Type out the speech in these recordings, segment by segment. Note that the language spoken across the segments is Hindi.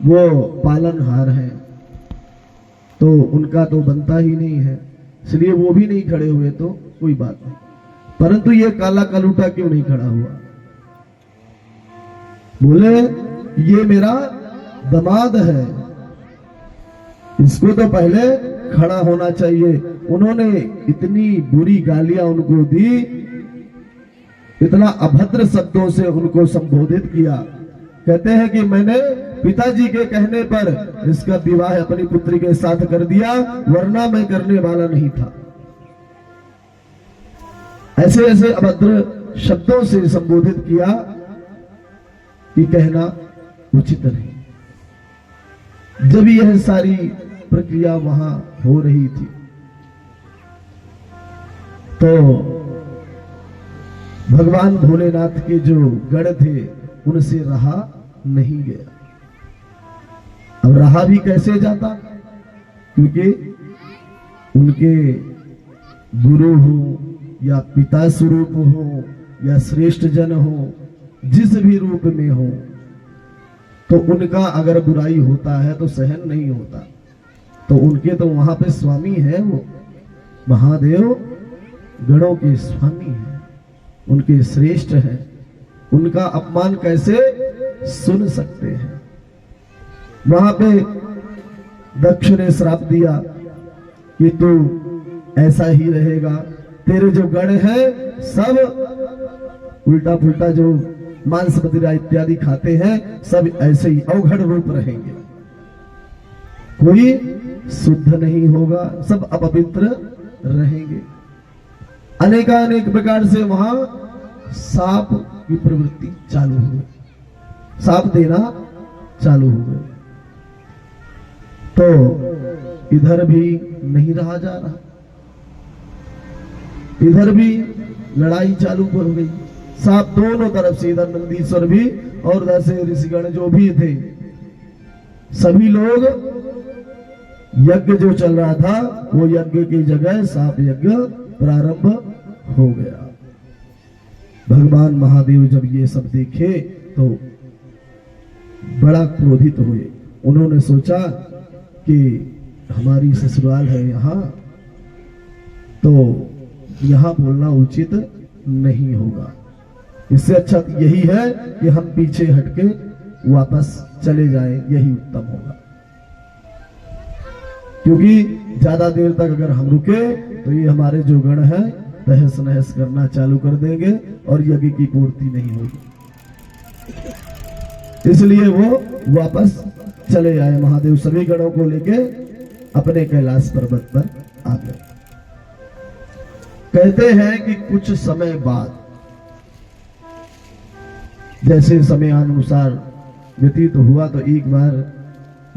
वो पालनहार हैं, तो उनका तो बनता ही नहीं है, इसलिए वो भी नहीं खड़े हुए तो कोई बात नहीं। परंतु ये काला कलूटा क्यों नहीं खड़ा हुआ? बोले ये मेरा दामाद है, इसको तो पहले खड़ा होना चाहिए। उन्होंने इतनी बुरी गालियां उनको दी, इतना अभद्र शब्दों से उनको संबोधित किया। कहते हैं कि मैंने पिताजी के कहने पर इसका विवाह अपनी पुत्री के साथ कर दिया, वरना मैं करने वाला नहीं था। ऐसे ऐसे अभद्र शब्दों से संबोधित किया कि कहना उचित नहीं। जब यह सारी प्रक्रिया वहां हो रही थी तो भगवान भोलेनाथ के जो गण थे उनसे रहा नहीं गया। अब रहा भी कैसे जाता, क्योंकि उनके गुरु हो या पिता स्वरूप हो या श्रेष्ठ जन हो, जिस भी रूप में हो, तो उनका अगर बुराई होता है तो सहन नहीं होता। तो उनके तो वहां पे स्वामी है, वो महादेव गणों के स्वामी हैं, उनके श्रेष्ठ हैं, उनका अपमान कैसे सुन सकते हैं। वहां पे दक्ष ने श्राप दिया कि तू ऐसा ही रहेगा, तेरे जो गण हैं सब उल्टा पुल्टा जो मांस मदिरा इत्यादि खाते हैं, सब ऐसे ही अवघड़ रूप रहेंगे, कोई शुद्ध नहीं होगा, सब अपवित्र रहेंगे। अनेकानेक प्रकार से वहां सांप की प्रवृत्ति चालू हो गई, सांप देना चालू हो गए। तो इधर भी नहीं रहा जा रहा, इधर भी लड़ाई चालू हो गई। सांप दोनों तरफ से, इधर नंदीश्वर भी और उधर से ऋषिगण जो भी थे, सभी लोग यज्ञ जो चल रहा था वो यज्ञ की जगह सांप यज्ञ प्रारंभ हो गया। भगवान महादेव जब ये सब देखे तो बड़ा क्रोधित हुए। उन्होंने सोचा कि हमारी ससुराल है यहाँ, तो यहाँ बोलना उचित नहीं होगा, इससे अच्छा यही है कि हम पीछे हटके वापस चले जाएं, यही उत्तम होगा। क्योंकि ज्यादा देर तक अगर हम रुके तो ये हमारे जो गण हैं तहस नहस करना चालू कर देंगे और यज्ञ की पूर्ति नहीं होगी। इसलिए वो वापस चले आए। महादेव सभी गणों को लेके अपने कैलाश पर्वत पर आ गए। कहते हैं कि कुछ समय बाद, जैसे समयानुसार व्यतीत हुआ, तो एक बार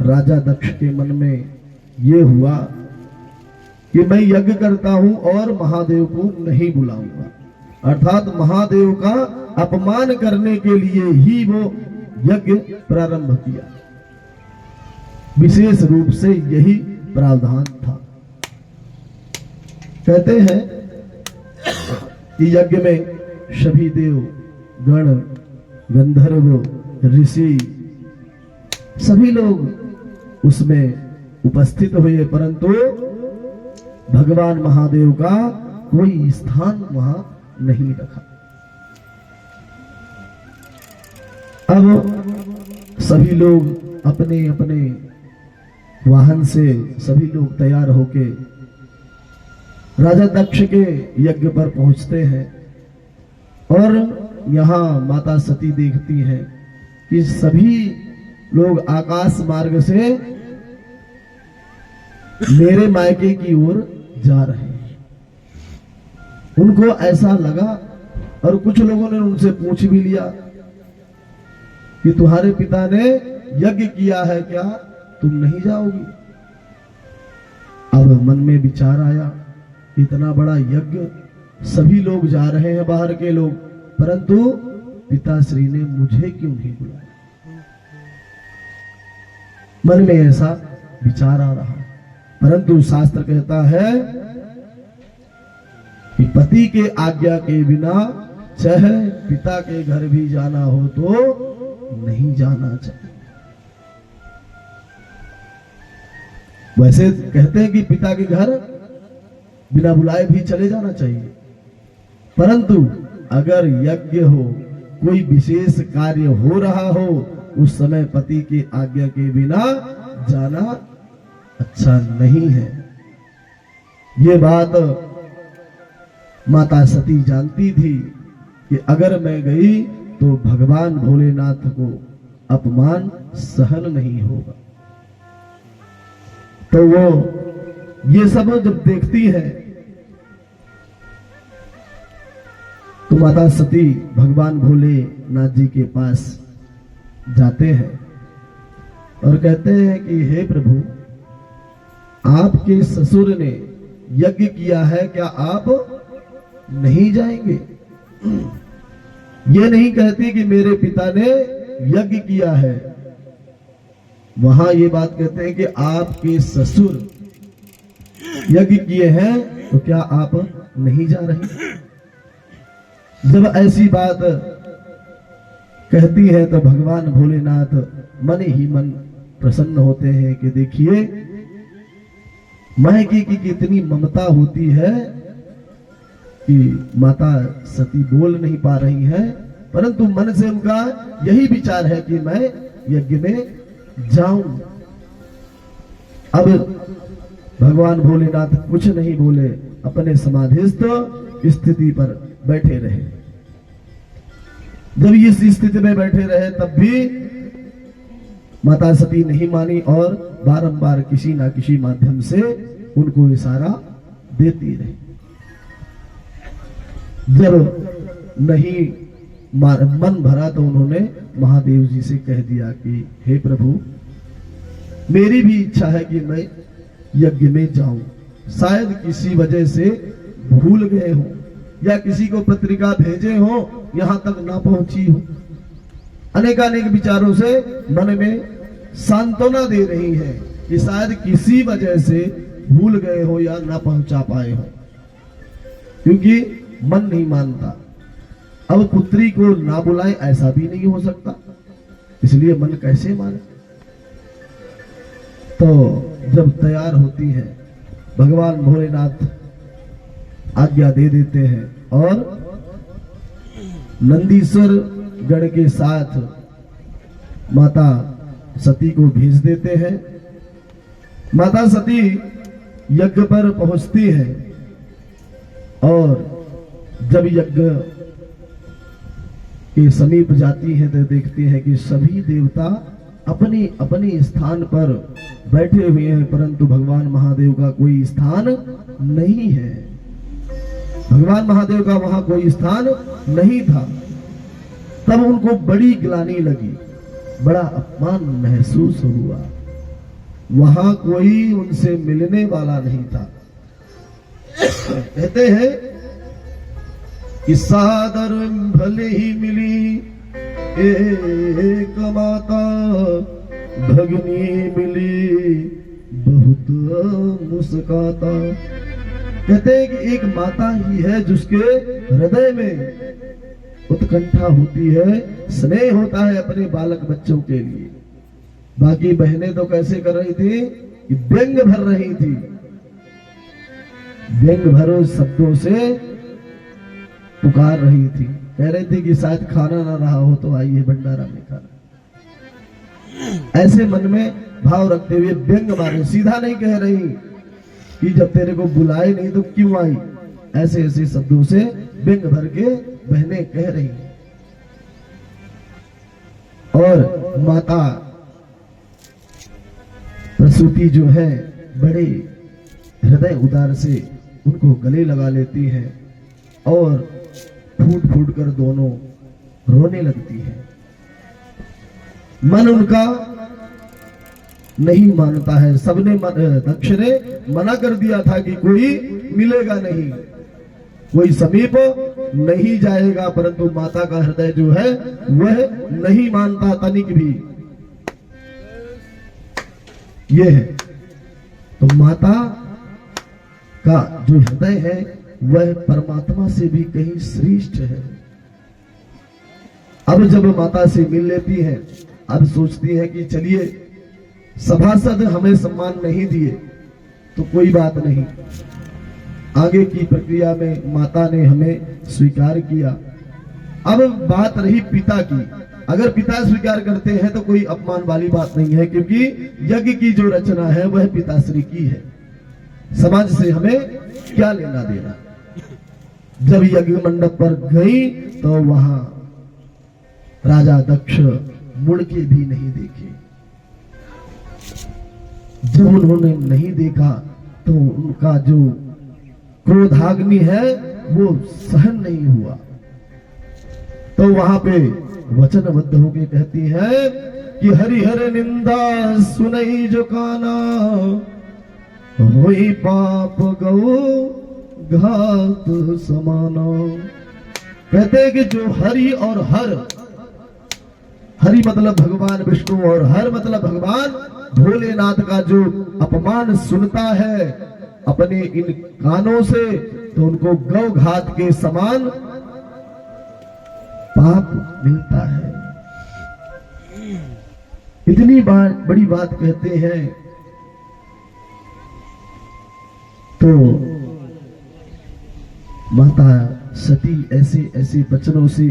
राजा दक्ष के मन में ये हुआ कि मैं यज्ञ करता हूं और महादेव को नहीं बुलाऊंगा, अर्थात महादेव का अपमान करने के लिए ही वो यज्ञ प्रारंभ किया। विशेष रूप से यही प्रावधान था। कहते हैं कि यज्ञ में सभी देव गण, गंधर्व, ऋषि सभी लोग उसमें उपस्थित हुए, परंतु भगवान महादेव का कोई स्थान वहां नहीं रखा। अब सभी लोग अपने अपने वाहन से सभी लोग तैयार होके राजा दक्ष के यज्ञ पर पहुंचते हैं और यहां माता सती देखती हैं कि सभी लोग आकाश मार्ग से मेरे मायके की ओर जा रहे हैं। उनको ऐसा लगा और कुछ लोगों ने उनसे पूछ भी लिया कि तुम्हारे पिता ने यज्ञ किया है क्या, तुम नहीं जाओगी? अब मन में विचार आया, इतना बड़ा यज्ञ, सभी लोग जा रहे हैं बाहर के लोग, परंतु पिताश्री ने मुझे क्यों नहीं बुलाया? मन में ऐसा विचार आ रहा। परंतु शास्त्र कहता है कि पति के आज्ञा के बिना चाहे पिता के घर भी जाना हो तो नहीं जाना चाहिए। वैसे कहते हैं कि पिता के घर बिना बुलाए भी चले जाना चाहिए, परंतु अगर यज्ञ हो, कोई विशेष कार्य हो रहा हो, उस समय पति की आज्ञा के बिना जाना अच्छा नहीं है। ये बात माता सती जानती थी कि अगर मैं गई तो भगवान भोलेनाथ को अपमान सहन नहीं होगा। तो वो ये सब जब देखती है तो माता सती भगवान भोलेनाथ जी के पास जाते हैं और कहते हैं कि हे प्रभु, आपके ससुर ने यज्ञ किया है, क्या आप नहीं जाएंगे? ये नहीं कहती कि मेरे पिता ने यज्ञ किया है, वहां ये बात कहते हैं कि आपके ससुर यज्ञ किए हैं, तो क्या आप नहीं जा रहे? जब ऐसी बात कहती है तो भगवान भोलेनाथ मन ही मन प्रसन्न होते हैं कि देखिए मायके की कितनी ममता होती है कि माता सती बोल नहीं पा रही हैं, परंतु मन से उनका यही विचार है कि मैं यज्ञ में जाऊं। अब भगवान भोलेनाथ कुछ नहीं बोले, अपने समाधिस्थ स्थिति पर बैठे रहे। जब इस स्थिति में बैठे रहे तब भी माता सती नहीं मानी और बारंबार किसी ना किसी माध्यम से उनको इशारा देती रही। जब नहीं मन भरा तो उन्होंने महादेव जी से कह दिया कि हे प्रभु, मेरी भी इच्छा है कि मैं यज्ञ में जाऊं, शायद किसी वजह से भूल गए हो या किसी को पत्रिका भेजे हो, यहां तक ना पहुंची हो। अनेकानेक विचारों से मन में सांत्वना दे रही है कि शायद किसी वजह से भूल गए हो या ना पहुंचा पाए हो, क्योंकि मन नहीं मानता। अब पुत्री को ना बुलाए ऐसा भी नहीं हो सकता, इसलिए मन कैसे माने। तो जब तैयार होती है, भगवान भोलेनाथ आज्ञा दे देते हैं और नंदीश्वर गण के साथ माता सती को भेज देते हैं। माता सती यज्ञ पर पहुंचती है और जब यज्ञ के समीप जाती है तो देखती है कि सभी देवता अपने अपने स्थान पर बैठे हुए हैं, परंतु भगवान महादेव का कोई स्थान नहीं है। भगवान महादेव का वहां कोई स्थान नहीं था। तब उनको बड़ी ग्लानि लगी, बड़ा अपमान महसूस हुआ। वहां कोई उनसे मिलने वाला नहीं था। कहते हैं कि सादर भले ही मिली एक माता, भगनी मिली बहुत मुस्काता। कहते हैं कि एक माता ही है जिसके हृदय में उत्कंठा होती है, स्नेह होता है अपने बालक बच्चों के लिए। बाकी बहनें तो कैसे कर रही थी कि व्यंग भर रही थी, व्यंग भरो शब्दों से पुकार रही थी। कह रही थी कि शायद खाना ना रहा हो तो आइए भंडारा में खाना। ऐसे मन में भाव रखते हुए व्यंग मारे, सीधा नहीं कह रही कि जब तेरे को बुलाए नहीं तो क्यों आई। ऐसे ऐसे शब्दों से व्यंग भर के बहनें कह रही। और माता प्रसूति जो है बड़े हृदय उदार से उनको गले लगा लेती है और फूट फूट कर दोनों रोने लगती है। मन उनका नहीं मानता है। सबने दक्ष ने मना कर दिया था कि कोई मिलेगा नहीं, कोई समीप नहीं जाएगा, परंतु माता का हृदय जो है वह नहीं मानता तनिक भी। यह है तो माता का जो हृदय है वह परमात्मा से भी कहीं श्रेष्ठ है। अब जब माता से मिल लेती है, अब सोचती है कि चलिए सभासद हमें सम्मान नहीं दिए तो कोई बात नहीं, आगे की प्रक्रिया में माता ने हमें स्वीकार किया। अब बात रही पिता की, अगर पिता स्वीकार करते हैं तो कोई अपमान वाली बात नहीं है, क्योंकि यज्ञ की जो रचना है वह पिताश्री की है, समाज से हमें क्या लेना देना। जब यज्ञ मंडप पर गई तो वहां राजा दक्ष मुड़ के भी नहीं देखे। जब उन्होंने नहीं देखा तो उनका जो क्रोधाग्नि है वो सहन नहीं हुआ, तो वहां पे वचनबद्ध होके कहती है कि हरिहर निंदा सुनई जो काना, होई पाप गौ घात समाना। कहते हैं कि जो हरि और हर, हरि मतलब भगवान विष्णु और हर मतलब भगवान भोलेनाथ का जो अपमान सुनता है अपने इन कानों से, तो उनको गौ घात के समान पाप मिलता है। इतनी बड़ी बात कहते हैं तो माता सती ऐसे ऐसे वचनों से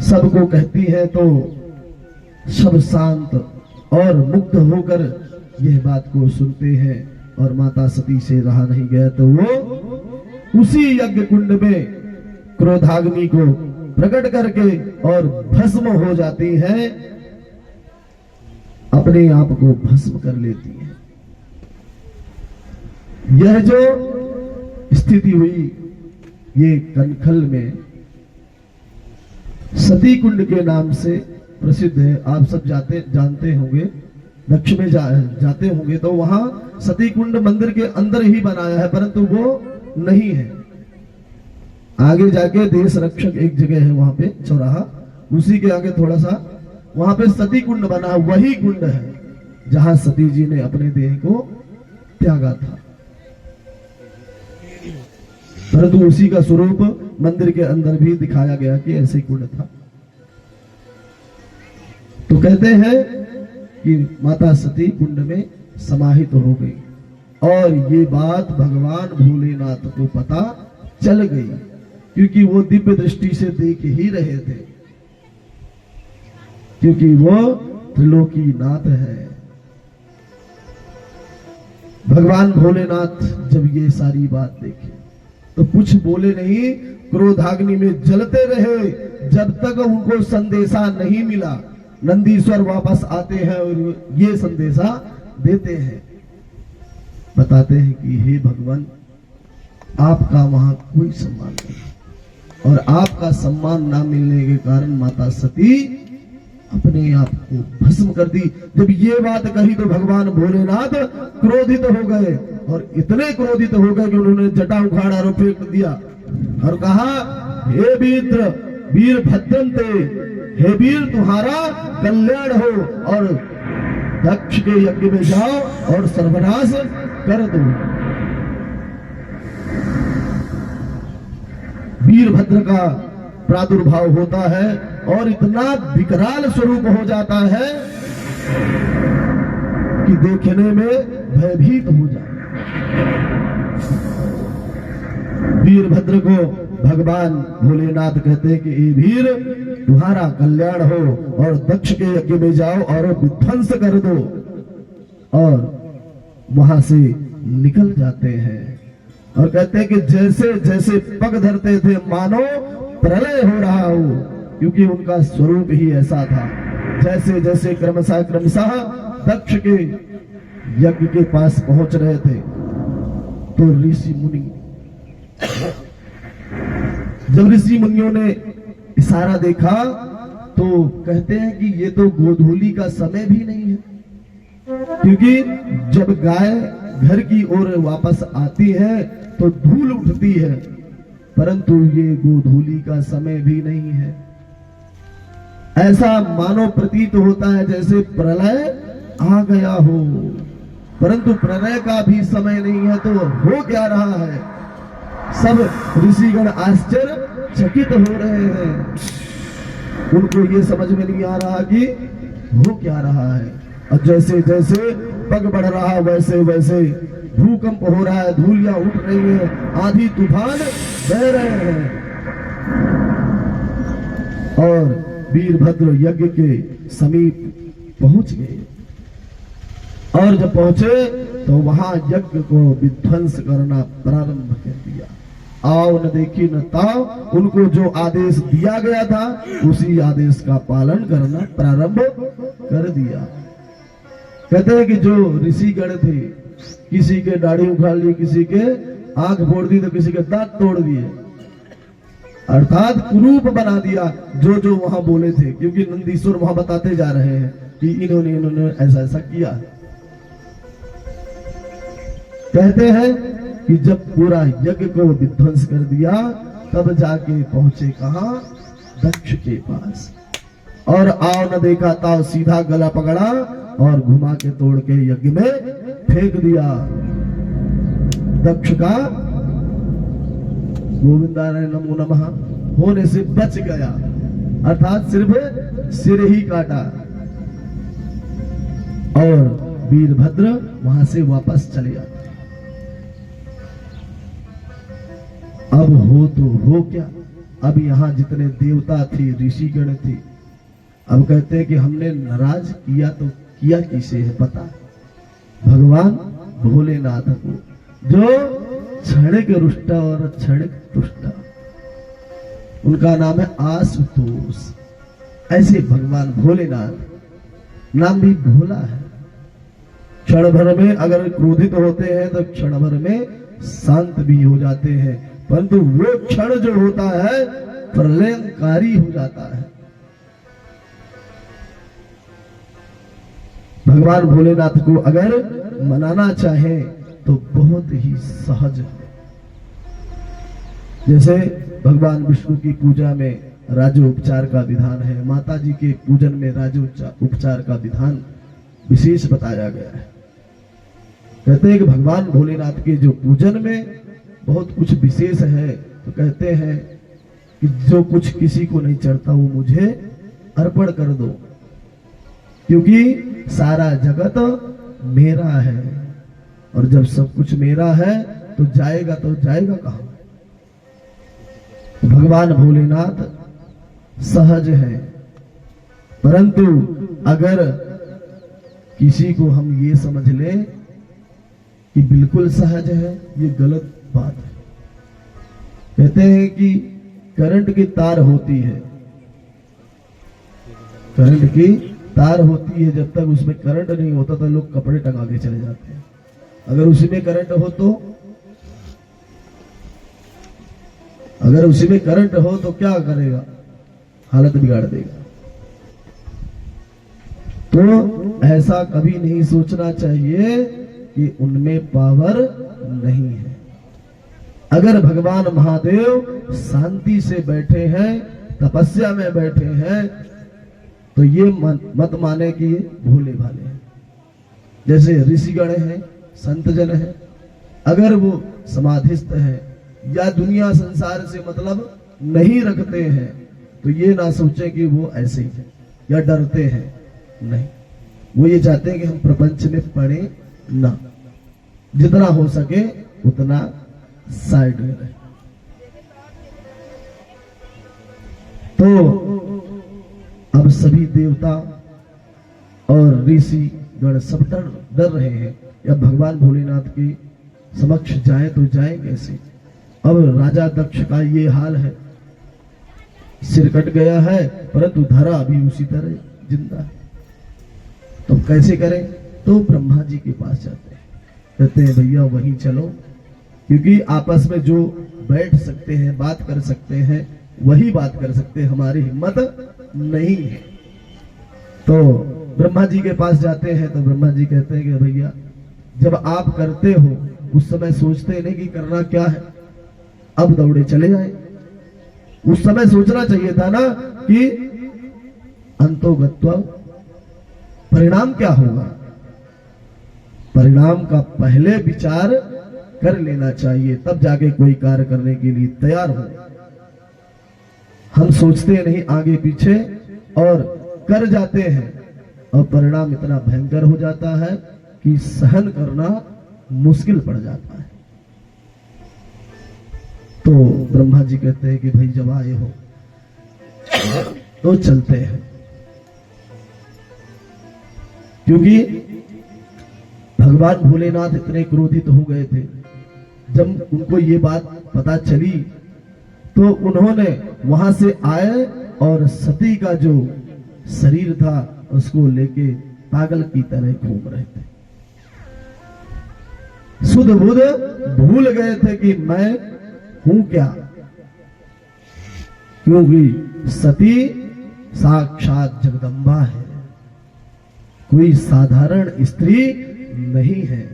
सबको कहती है, तो सब शांत और मुक्त होकर यह बात को सुनते हैं। और माता सती से रहा नहीं गया तो वो उसी यज्ञ कुंड में क्रोधाग्नि को प्रकट करके और भस्म हो जाती है, अपने आप को भस्म कर लेती है। यह जो स्थिति हुई ये कनखल में सती कुंड के नाम से प्रसिद्ध है। आप सब जानते होंगे, दक्ष में जाते होंगे तो वहां सती कुंड मंदिर के अंदर ही बनाया है, परंतु वो नहीं है। आगे जाके देश रक्षक एक जगह है वहां पे चौराहा, उसी के आगे थोड़ा सा वहां पे सती कुंड बना, वही कुंड है जहां सती जी ने अपने देह को त्यागा था, परंतु उसी का स्वरूप मंदिर के अंदर भी दिखाया गया कि ऐसे कुंड था। तो कहते हैं कि माता सती कुंड में समाहित हो गई और ये बात भगवान भोलेनाथ को पता चल गई, क्योंकि वो दिव्य दृष्टि से देख ही रहे थे, क्योंकि वो त्रिलोकी नाथ है। भगवान भोलेनाथ जब ये सारी बात देखे तो कुछ बोले नहीं, क्रोधाग्नि में जलते रहे जब तक उनको संदेशा नहीं मिला। नंदीश्वर वापस आते हैं और ये संदेशा देते हैं, बताते हैं कि हे भगवान, आपका वहां कोई सम्मान नहीं, और आपका सम्मान ना मिलने के कारण माता सती अपने आप को भस्म कर दी। जब ये बात कही तो भगवान भोलेनाथ क्रोधित हो गए, और इतने क्रोधित हो गए कि उन्होंने जटा उखाड़ा और फेंक दिया और कहा, हे वीर भद्रंते, हे वीर तुम्हारा कल्याण हो, और दक्ष के यज्ञ में जाओ और सर्वनाश कर दो। वीरभद्र का प्रादुर्भाव होता है और इतना विकराल स्वरूप हो जाता है कि देखने में भयभीत हो जाता। वीरभद्र को भगवान भोलेनाथ कहते हैं कि ए वीर, तुम्हारा कल्याण हो, और दक्ष के यज्ञ में जाओ और विध्वंस कर दो, और वहां से निकल जाते हैं और कहते हैं कि जैसे जैसे पग धरते थे मानो प्रलय हो रहा हो, क्योंकि उनका स्वरूप ही ऐसा था। जैसे जैसे क्रमशः दक्ष के यज्ञ के पास पहुंच रहे थे तो ऋषि मुनि, जब ऋषि मुनियों ने इशारा देखा तो कहते हैं कि ये तो गोधूली का समय भी नहीं है, क्योंकि जब गाय घर की ओर वापस आती है तो धूल उठती है, परंतु ये गोधूली का समय भी नहीं है। ऐसा मानो प्रतीत होता है जैसे प्रलय आ गया हो, परंतु प्रलय का भी समय नहीं है। तो हो क्या रहा है? सब ऋषिगण आश्चर्यचकित हो रहे हैं, उनको ये समझ में नहीं आ रहा कि हो क्या रहा है। और जैसे जैसे पग बढ़ रहा वैसे वैसे भूकंप हो रहा है, धूलियां उठ रही है, आंधी तूफान बह रहे हैं। और वीरभद्र यज्ञ के समीप पहुंच गए और जब पहुंचे तो वहां यज्ञ को विध्वंस करना प्रारंभ कर दिया। आओ न देखी न ताओ, उनको जो आदेश दिया गया था उसी आदेश का पालन करना प्रारंभ कर दिया। कहते हैं कि जो ऋषिगण थे, किसी के दाढ़ी उखाड़ ली, किसी के आंख फोड़ दी, तो किसी के दांत तोड़ दिए, अर्थात कुरूप बना दिया जो जो वहां बोले थे। क्योंकि नंदीश्वर वहां बताते जा रहे हैं कि इन्होंने ऐसा ऐसा किया। कहते हैं कि जब पूरा यज्ञ को विध्वंस कर दिया तब जाके पहुंचे कहां? दक्ष के पास। और आओ न देखा ताओ, सीधा गला पकड़ा और घुमा के तोड़ के यज्ञ में फेंक दिया। दक्ष का गोविंदाराय नमो नमः होने से बच गया, अर्थात सिर्फ सिर ही काटा। और वीरभद्र वहां से वापस चले आते। अब हो तो हो क्या, अब यहां जितने देवता थे, ऋषिगण थे, अब कहते हैं कि हमने नाराज किया तो किया किसे है पता? भगवान भोलेनाथ को, जो क्षणिक रुष्ट और क्षणिक तुष्ट, उनका नाम है आशुतोष। ऐसे भगवान भोलेनाथ, नाम भी भोला है। क्षण भर में अगर क्रोधित होते हैं तो क्षण भर में शांत भी हो जाते हैं, परंतु वो क्षण जो होता है प्रलयंकारी हो जाता है। भगवान भोलेनाथ को अगर मनाना चाहे तो बहुत ही सहज है। जैसे भगवान विष्णु की पूजा में राजोपचार का विधान है, माता जी के पूजन में राजोपचार का विधान विशेष बताया गया है। कहते हैं कि भगवान भोलेनाथ के जो पूजन में बहुत कुछ विशेष है, तो कहते हैं कि जो कुछ किसी को नहीं चढ़ता वो मुझे अर्पण कर दो, क्योंकि सारा जगत मेरा है। और जब सब कुछ मेरा है तो जाएगा कहां? भगवान भोलेनाथ सहज है, परंतु अगर किसी को हम ये समझ लें कि बिल्कुल सहज है, ये गलत बात है। कहते हैं कि करंट की तार होती है, करंट की तार होती है, जब तक उसमें करंट नहीं होता तो लोग कपड़े टंगा के चले जाते हैं। अगर उसी में करंट हो तो क्या करेगा? हालत बिगाड़ देगा। तो ऐसा कभी नहीं सोचना चाहिए कि उनमें पावर नहीं है। अगर भगवान महादेव शांति से बैठे हैं, तपस्या में बैठे हैं, तो ये मत माने कि ये भोले भाले हैं। जैसे ऋषिगण हैं, संत जन हैं, अगर वो समाधिस्थ है या दुनिया संसार से मतलब नहीं रखते हैं, तो ये ना सोचे कि वो ऐसे ही है या डरते हैं। नहीं, वो ये चाहते हैं कि हम प्रपंच में पड़े ना, जितना हो सके उतना साइड में रहे। तो अब सभी देवता और ऋषि गण सब डर रहे हैं, या भगवान भोलेनाथ के समक्ष जाए तो जाए कैसे? अब राजा दक्ष का ये हाल है, सिर कट गया है परंतु धरा अभी उसी तरह जिंदा है। तो कैसे करें? तो ब्रह्मा जी के पास जाते हैं, कहते हैं भैया वहीं चलो, क्योंकि आपस में जो बैठ सकते हैं, बात कर सकते हैं, वही बात कर सकते हैं, हमारी हिम्मत नहीं है। तो ब्रह्मा जी के पास जाते हैं, तो ब्रह्मा जी कहते हैं कि भैया जब आप करते हो उस समय सोचते नहीं कि करना क्या है, अब दौड़े चले जाए। उस समय सोचना चाहिए था ना कि अंतोगत्वा परिणाम क्या होगा। परिणाम का पहले विचार कर लेना चाहिए, तब जाके कोई कार्य करने के लिए तैयार हो। हम सोचते नहीं आगे पीछे और कर जाते हैं, और परिणाम इतना भयंकर हो जाता है कि सहन करना मुश्किल पड़ जाता है। तो ब्रह्मा जी कहते हैं कि भाई जब आए हो तो चलते हैं, क्योंकि भगवान भोलेनाथ इतने क्रोधित हो गए थे। जब उनको ये बात पता चली तो उन्होंने वहां से आए और सती का जो शरीर था उसको लेके पागल की तरह घूम रहे थे। सुध बुध भूल गए थे कि मैं हूं क्या, क्योंकि सती साक्षात जगदम्बा है, कोई साधारण स्त्री नहीं है,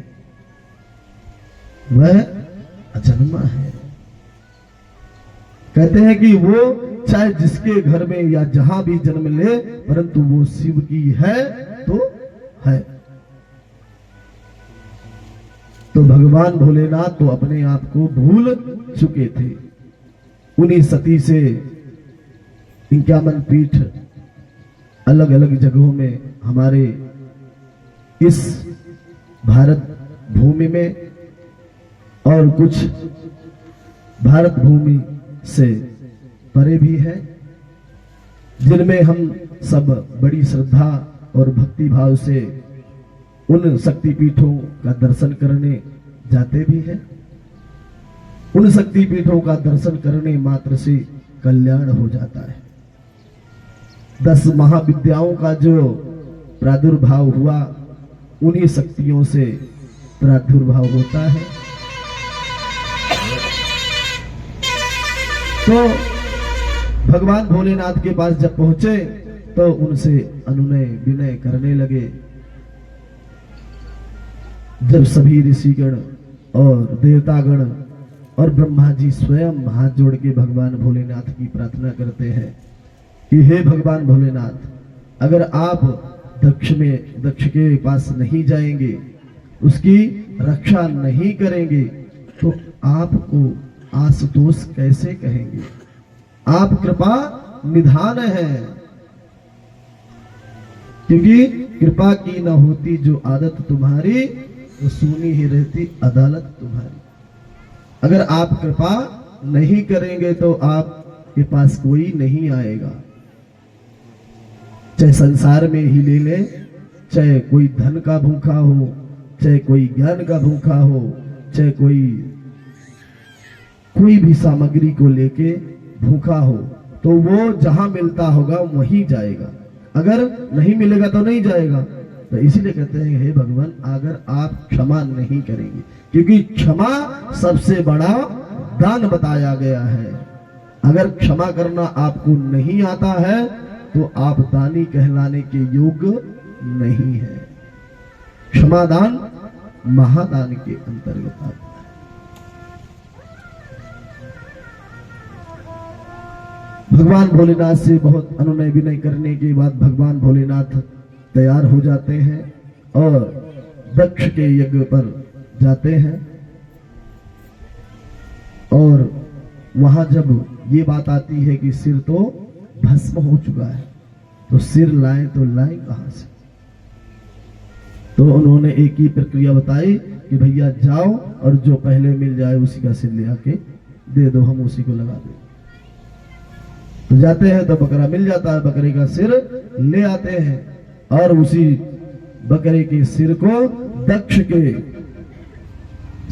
वह अजन्मा है। कहते हैं कि वो चाहे जिसके घर में या जहां भी जन्म ले, परंतु वो शिव की है तो है। तो भगवान भोलेनाथ तो अपने आप को भूल चुके थे। उन्हीं सती से 51 पीठ अलग अलग जगहों में हमारे इस भारत भूमि में और कुछ भारत भूमि से परे भी है, जिनमें हम सब बड़ी श्रद्धा और भक्ति भाव से उन शक्तिपीठों का दर्शन करने जाते भी हैं। उन शक्तिपीठों का दर्शन करने मात्र से कल्याण हो जाता है। 10 महाविद्याओं का जो प्रादुर्भाव हुआ उन्हीं शक्तियों से प्रादुर्भाव होता है। तो भगवान भोलेनाथ के पास जब पहुंचे तो उनसे अनुनय विनय करने लगे। जब सभी ऋषिगण और देवतागण और ब्रह्मा जी स्वयं हाथ जोड़ के भगवान भोलेनाथ की प्रार्थना करते हैं कि हे भगवान भोलेनाथ, अगर आप दक्ष के पास नहीं जाएंगे, उसकी रक्षा नहीं करेंगे, तो आपको आशुतोष कैसे कहेंगे? आप कृपा निधान है, क्योंकि कृपा की न होती जो आदत तुम्हारी, तो सुनी ही रहती अदालत तुम्हारी। अगर आप कृपा नहीं करेंगे तो आपके पास कोई नहीं आएगा। चाहे संसार में ही ले ले, चाहे कोई धन का भूखा हो, चाहे कोई ज्ञान का भूखा हो, चाहे कोई भी सामग्री को लेके भूखा हो, तो वो जहां मिलता होगा वहीं जाएगा, अगर नहीं मिलेगा तो नहीं जाएगा। तो इसीलिए कहते हैं हे भगवान, अगर आप क्षमा नहीं करेंगे, क्योंकि क्षमा सबसे बड़ा दान बताया गया है। अगर क्षमा करना आपको नहीं आता है तो आप दानी कहलाने के योग्य नहीं है। क्षमादान महादान के अंतर्गत आता है। भगवान भोलेनाथ से बहुत अनुनय विनय करने के बाद भगवान भोलेनाथ तैयार हो जाते हैं और दक्ष के यज्ञ पर जाते हैं। और वहां जब ये बात आती है कि सिर तो भस्म हो चुका है, तो सिर लाएं तो लाएं कहां से? तो उन्होंने एक ही प्रक्रिया बताई कि भैया जाओ और जो पहले मिल जाए उसी का सिर ले आके दे दो, हम उसी को लगा दें। तो जाते हैं तो बकरा मिल जाता है, बकरे का सिर ले आते हैं और उसी बकरे के सिर को दक्ष के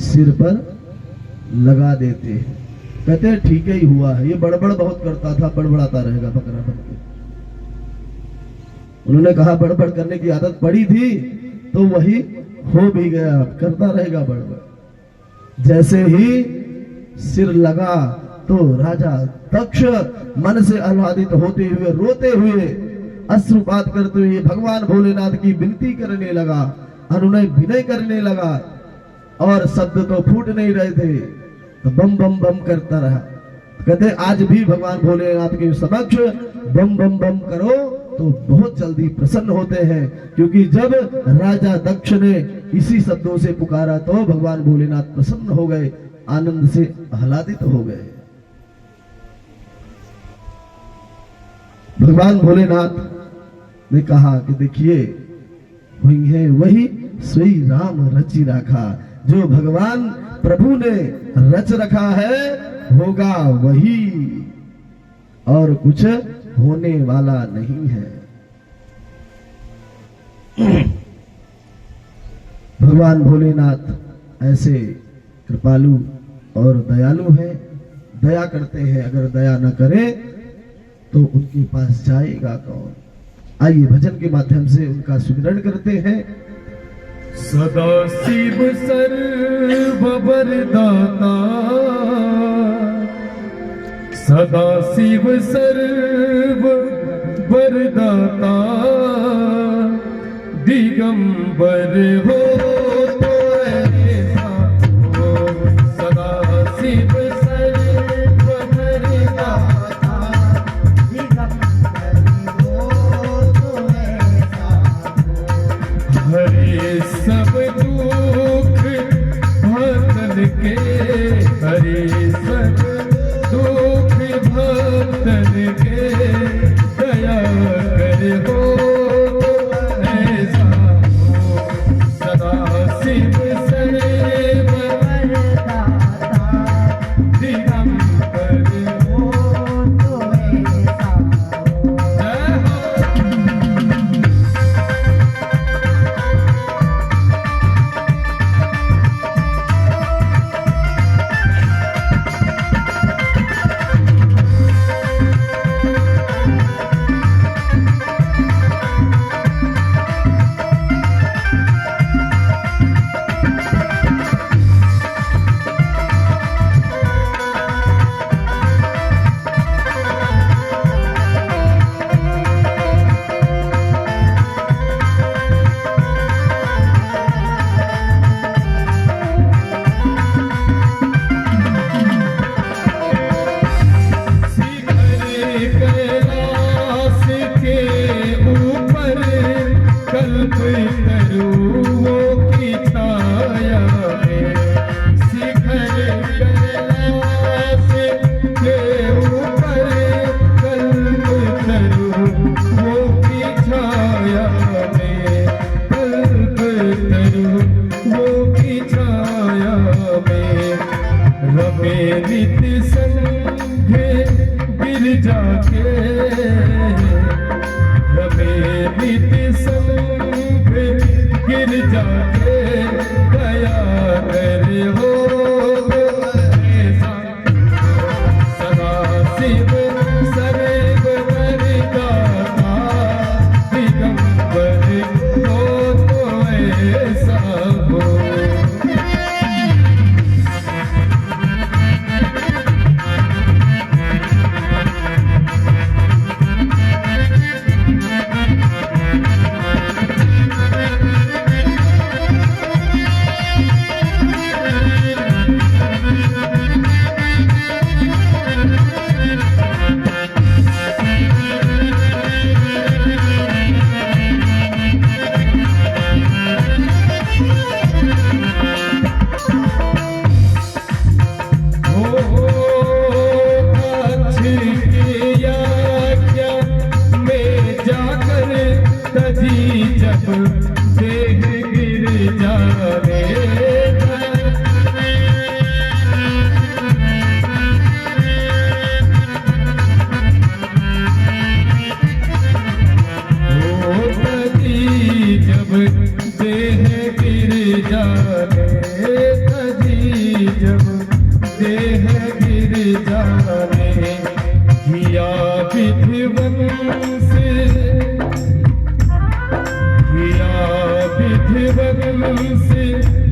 सिर पर लगा देते हैं। कहते हैं ठीक ही हुआ है, ये बड़बड़ बहुत करता था, बड़बड़ाता रहेगा बकरा बनके। उन्होंने कहा बड़बड़ करने की आदत पड़ी थी तो वही हो भी गया, करता रहेगा बड़बड़। जैसे ही सिर लगा तो राजा दक्ष मन से आह्लादित होते हुए, रोते हुए, अश्रुपात करते हुए भगवान भोलेनाथ की विनती करने लगा, अनुनय विनय करने लगा, और शब्द तो फूट नहीं रहे थे, तो बम बम बम करता रहा। कहते आज भी भगवान भोलेनाथ के समक्ष बम बम बम करो तो बहुत जल्दी प्रसन्न होते हैं, क्योंकि जब राजा दक्ष ने इसी शब्दों से पुकारा तो भगवान भोलेनाथ प्रसन्न हो गए, आनंद से आह्लादित हो गए। भगवान भोलेनाथ ने कहा कि देखिए हुई है वही सोई राम रचि राखा, जो भगवान प्रभु ने रच रखा है होगा वही, और कुछ होने वाला नहीं है। भगवान भोलेनाथ ऐसे कृपालु और दयालु हैं, दया करते हैं, अगर दया न करे तो उनके पास जाएगा कौन। आइए भजन के माध्यम से उनका सुमिरन करते हैं। सदा शिव सर्व वरदाता, सदा शिव सर्व वरदाता, दिगंबर हो तो ऐसा हो, सदा शिव सर्व वरदाता, दिगंबर हो तो ऐसा हो, हरे सब दुख भक्तन के, हरे सब दुख भक्तन के, दया कर हो ऐसा हो, सदा शिव सर्व वरदाता, दिगंबर हो तो ऐसा हो। जय हो। नित संघे गिरजा के, हमें नित संघे गिरजा के, दया कर हो ऐसा, सदा शिव सर्व वरदाता, दिगंबर हो तो ऐसा हो।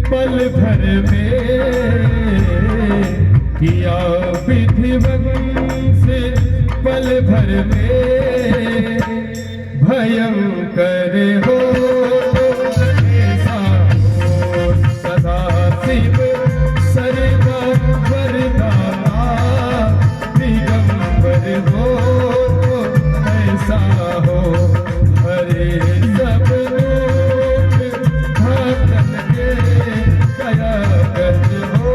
पल भर में किया विधिवत से, पल भर में भयंकर हो ऐसा हो, सदा शिव सर्व वरदाता, दिगंबर हो ऐसा हो, हरे सब दुख भक्तन के, दया कर हो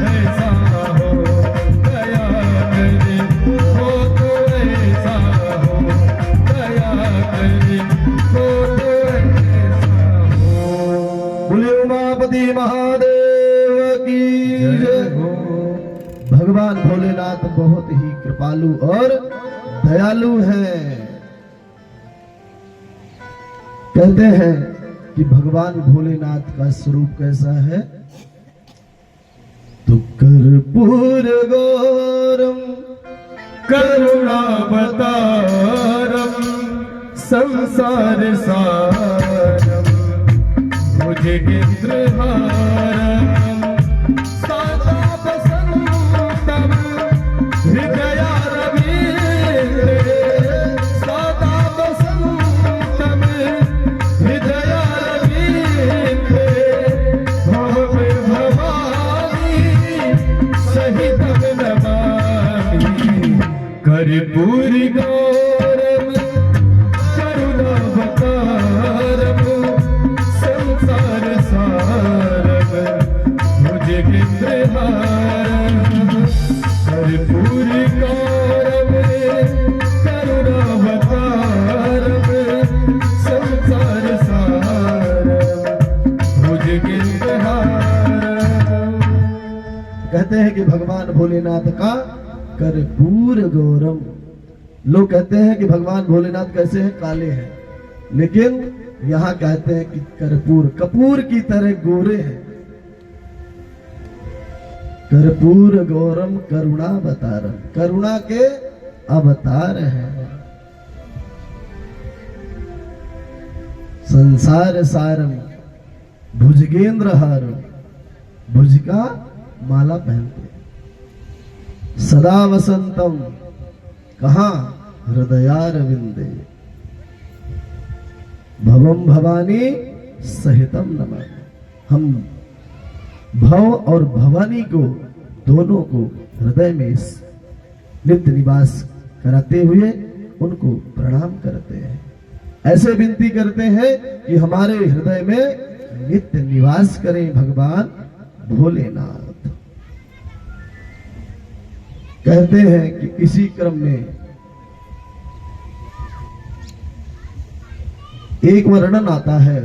ऐसा हो, दया कर हो तो ऐसा हो, दया पार्वती महादेव की जय जय। हो। भगवान भोलेनाथ बहुत ही कृपालु और दयालु हैं। कहते हैं कि भगवान भोलेनाथ का स्वरूप कैसा है, तो कर्पूर गौरम करुणावतारम संसार सारम भुजगेन्द्रहारम सदा वसन्तं हृदयारविन्दे सदा वसन्तं हृदयारविन्दे भवे भवानी सहितं नमामि कर्पूर गौरम करुणावतारम संसार सारम भुजगेन्द्रहारम कर्पूर गौरम करुणावतारम संसार सारम भुजगेन्द्रहारम। कहते हैं कि भगवान भोलेनाथ का कर्पूर गौरम। लोग कहते हैं कि भगवान भोलेनाथ कैसे हैं, काले हैं, लेकिन यहाँ कहते हैं कि कपूर की तरह गोरे हैं। कर्पूर गौरम करुणावतारम, करुणा के अवतार हैं। संसार सारम भुजगेंद्र हारम, भुज का माला पहनते, सदा वसंतम कहा हृदयारविंदे, भवम भवानी सहितम नमामि। हम भव और भवानी को दोनों को हृदय में नित्य निवास कराते हुए उनको प्रणाम करते हैं। ऐसे विनती करते हैं कि हमारे हृदय में नित्य निवास करें भगवान भोलेनाथ। कहते हैं कि इसी क्रम में एक वर्णन आता है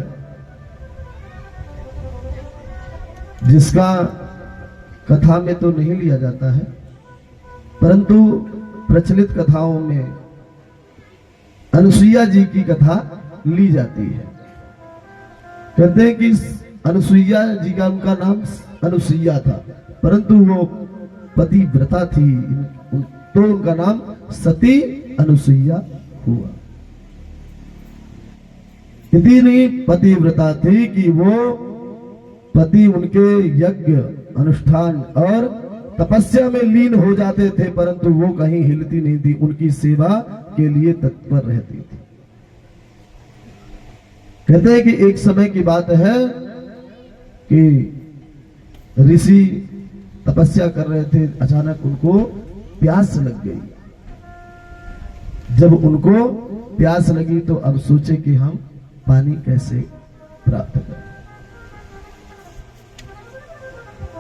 जिसका कथा में तो नहीं लिया जाता है, परंतु प्रचलित कथाओं में अनुसुईया जी की कथा ली जाती है। कहते हैं कि अनुसुईया जी का उनका नाम अनुसुईया था, परंतु वो पतिव्रता थी, तो उनका नाम सती अनुसुईया हुआ। इतनी पतिव्रता थी कि वो पति उनके यज्ञ अनुष्ठान और तपस्या में लीन हो जाते थे, परंतु वो कहीं हिलती नहीं थी, उनकी सेवा के लिए तत्पर रहती थी। कहते हैं कि एक समय की बात है कि ऋषि तपस्या कर रहे थे, अचानक उनको प्यास लग गई। जब उनको प्यास लगी तो अब सोचे कि हम पानी कैसे प्राप्त करें।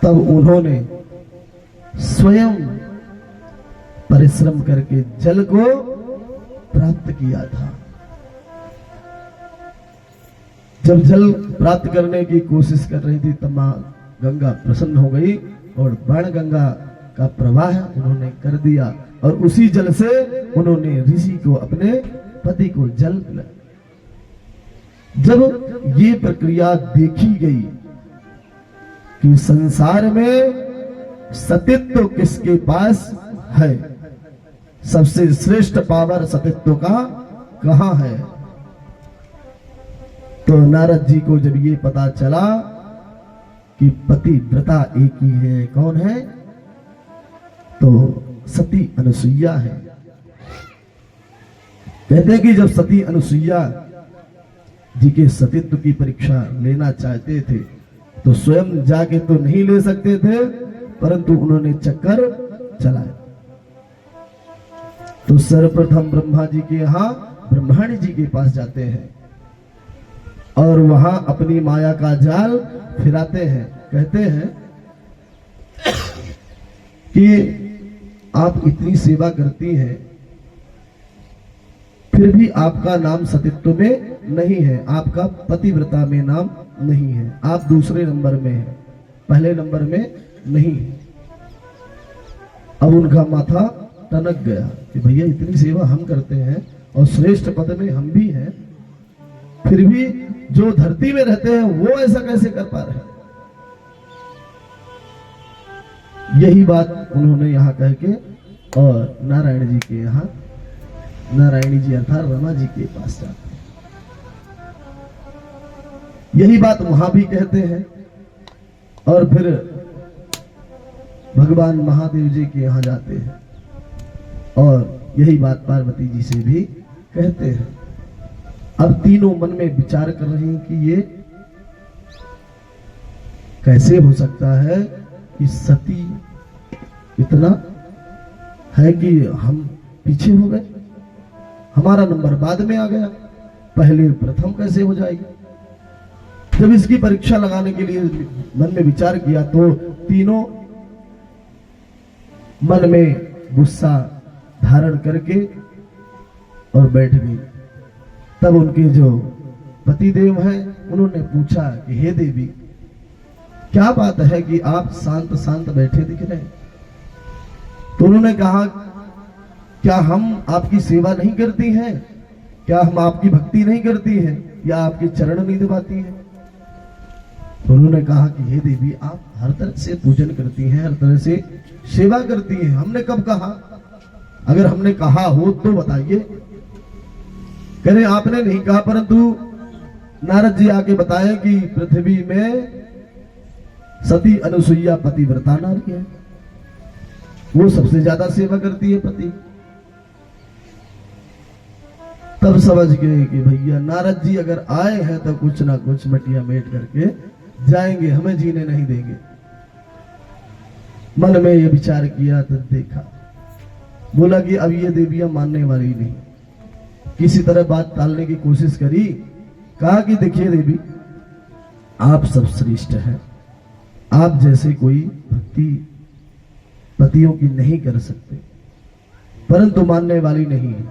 तब उन्होंने स्वयं परिश्रम करके जल को प्राप्त किया था। जब जल प्राप्त करने की कोशिश कर रही थी तब मां गंगा प्रसन्न हो गई और बाण गंगा का प्रवाह उन्होंने कर दिया और उसी जल से उन्होंने ऋषि को, अपने पति को जल पिलाया। जब ये प्रक्रिया देखी गई कि संसार में सतीत्व किसके पास है, सबसे श्रेष्ठ पावर सतीत्व का कहां है, तो नारद जी को जब ये पता चला कि पतिव्रता एक ही है, कौन है, तो सती अनुसुईया है। कहते हैं कि जब सती अनुसुईया जी के सतीत्व की परीक्षा लेना चाहते थे तो स्वयं जाके तो नहीं ले सकते थे, परंतु उन्होंने चक्कर चलाया। तो सर्वप्रथम ब्रह्मा जी के यहाँ ब्रह्मणी जी के पास जाते हैं और वहां अपनी माया का जाल फिराते हैं। कहते हैं कि आप इतनी सेवा करती हैं, फिर भी आपका नाम सतीत्व में नहीं है, आपका पतिव्रता में नाम नहीं है, आप दूसरे नंबर में हैं, पहले नंबर में नहीं है। अब उनका माथा टनक गया कि भैया इतनी सेवा हम करते हैं और श्रेष्ठ पद में हम भी हैं, फिर भी जो धरती में रहते हैं वो ऐसा कैसे कर पा रहे हैं। यही बात उन्होंने यहाँ कह के और नारायण जी के यहाँ, नारायणी जी अर्थात रमा जी के पास जाते हैं। यही बात वहां भी कहते हैं और फिर भगवान महादेव जी के यहाँ जाते हैं और यही बात पार्वती जी से भी कहते हैं। अब तीनों मन में विचार कर रहे हैं कि ये कैसे हो सकता है कि सती इतना है कि हम पीछे हो गए, हमारा नंबर बाद में आ गया, पहले प्रथम कैसे हो जाएगी। जब इसकी परीक्षा लगाने के लिए मन में विचार किया तो तीनों मन में गुस्सा धारण करके और बैठ गई। तब उनके जो पतिदेव हैं उन्होंने पूछा कि हे देवी, क्या बात है कि आप शांत शांत बैठे दिख रहे हैं। तो उन्होंने कहा, क्या हम आपकी सेवा नहीं करती हैं, क्या हम आपकी भक्ति नहीं करती हैं, या आपके चरण नहीं दबाती हैं। तो उन्होंने कहा कि हे देवी, आप हर तरह से पूजन करती हैं, हर तरह से सेवा करती हैं, हमने कब कहा, अगर हमने कहा हो तो बताइए। कह रहे आपने नहीं कहा, परंतु नारद जी आके बताएं कि पृथ्वी में सती अनुसुईया पतिव्रता नारी है, वो सबसे ज्यादा सेवा करती है पति। तब समझ गए कि भैया नारद जी अगर आए हैं तो कुछ ना कुछ मटिया मेट करके जाएंगे, हमें जीने नहीं देंगे। मन में ये विचार किया तो देखा, बोला कि अब ये देवियां मानने वाली नहीं। किसी तरह बात टालने की कोशिश करी, कहा कि देखिए देवी, आप सब श्रेष्ठ हैं, आप जैसे कोई भक्ति पतियों की नहीं कर सकते, परंतु मानने वाली नहीं है।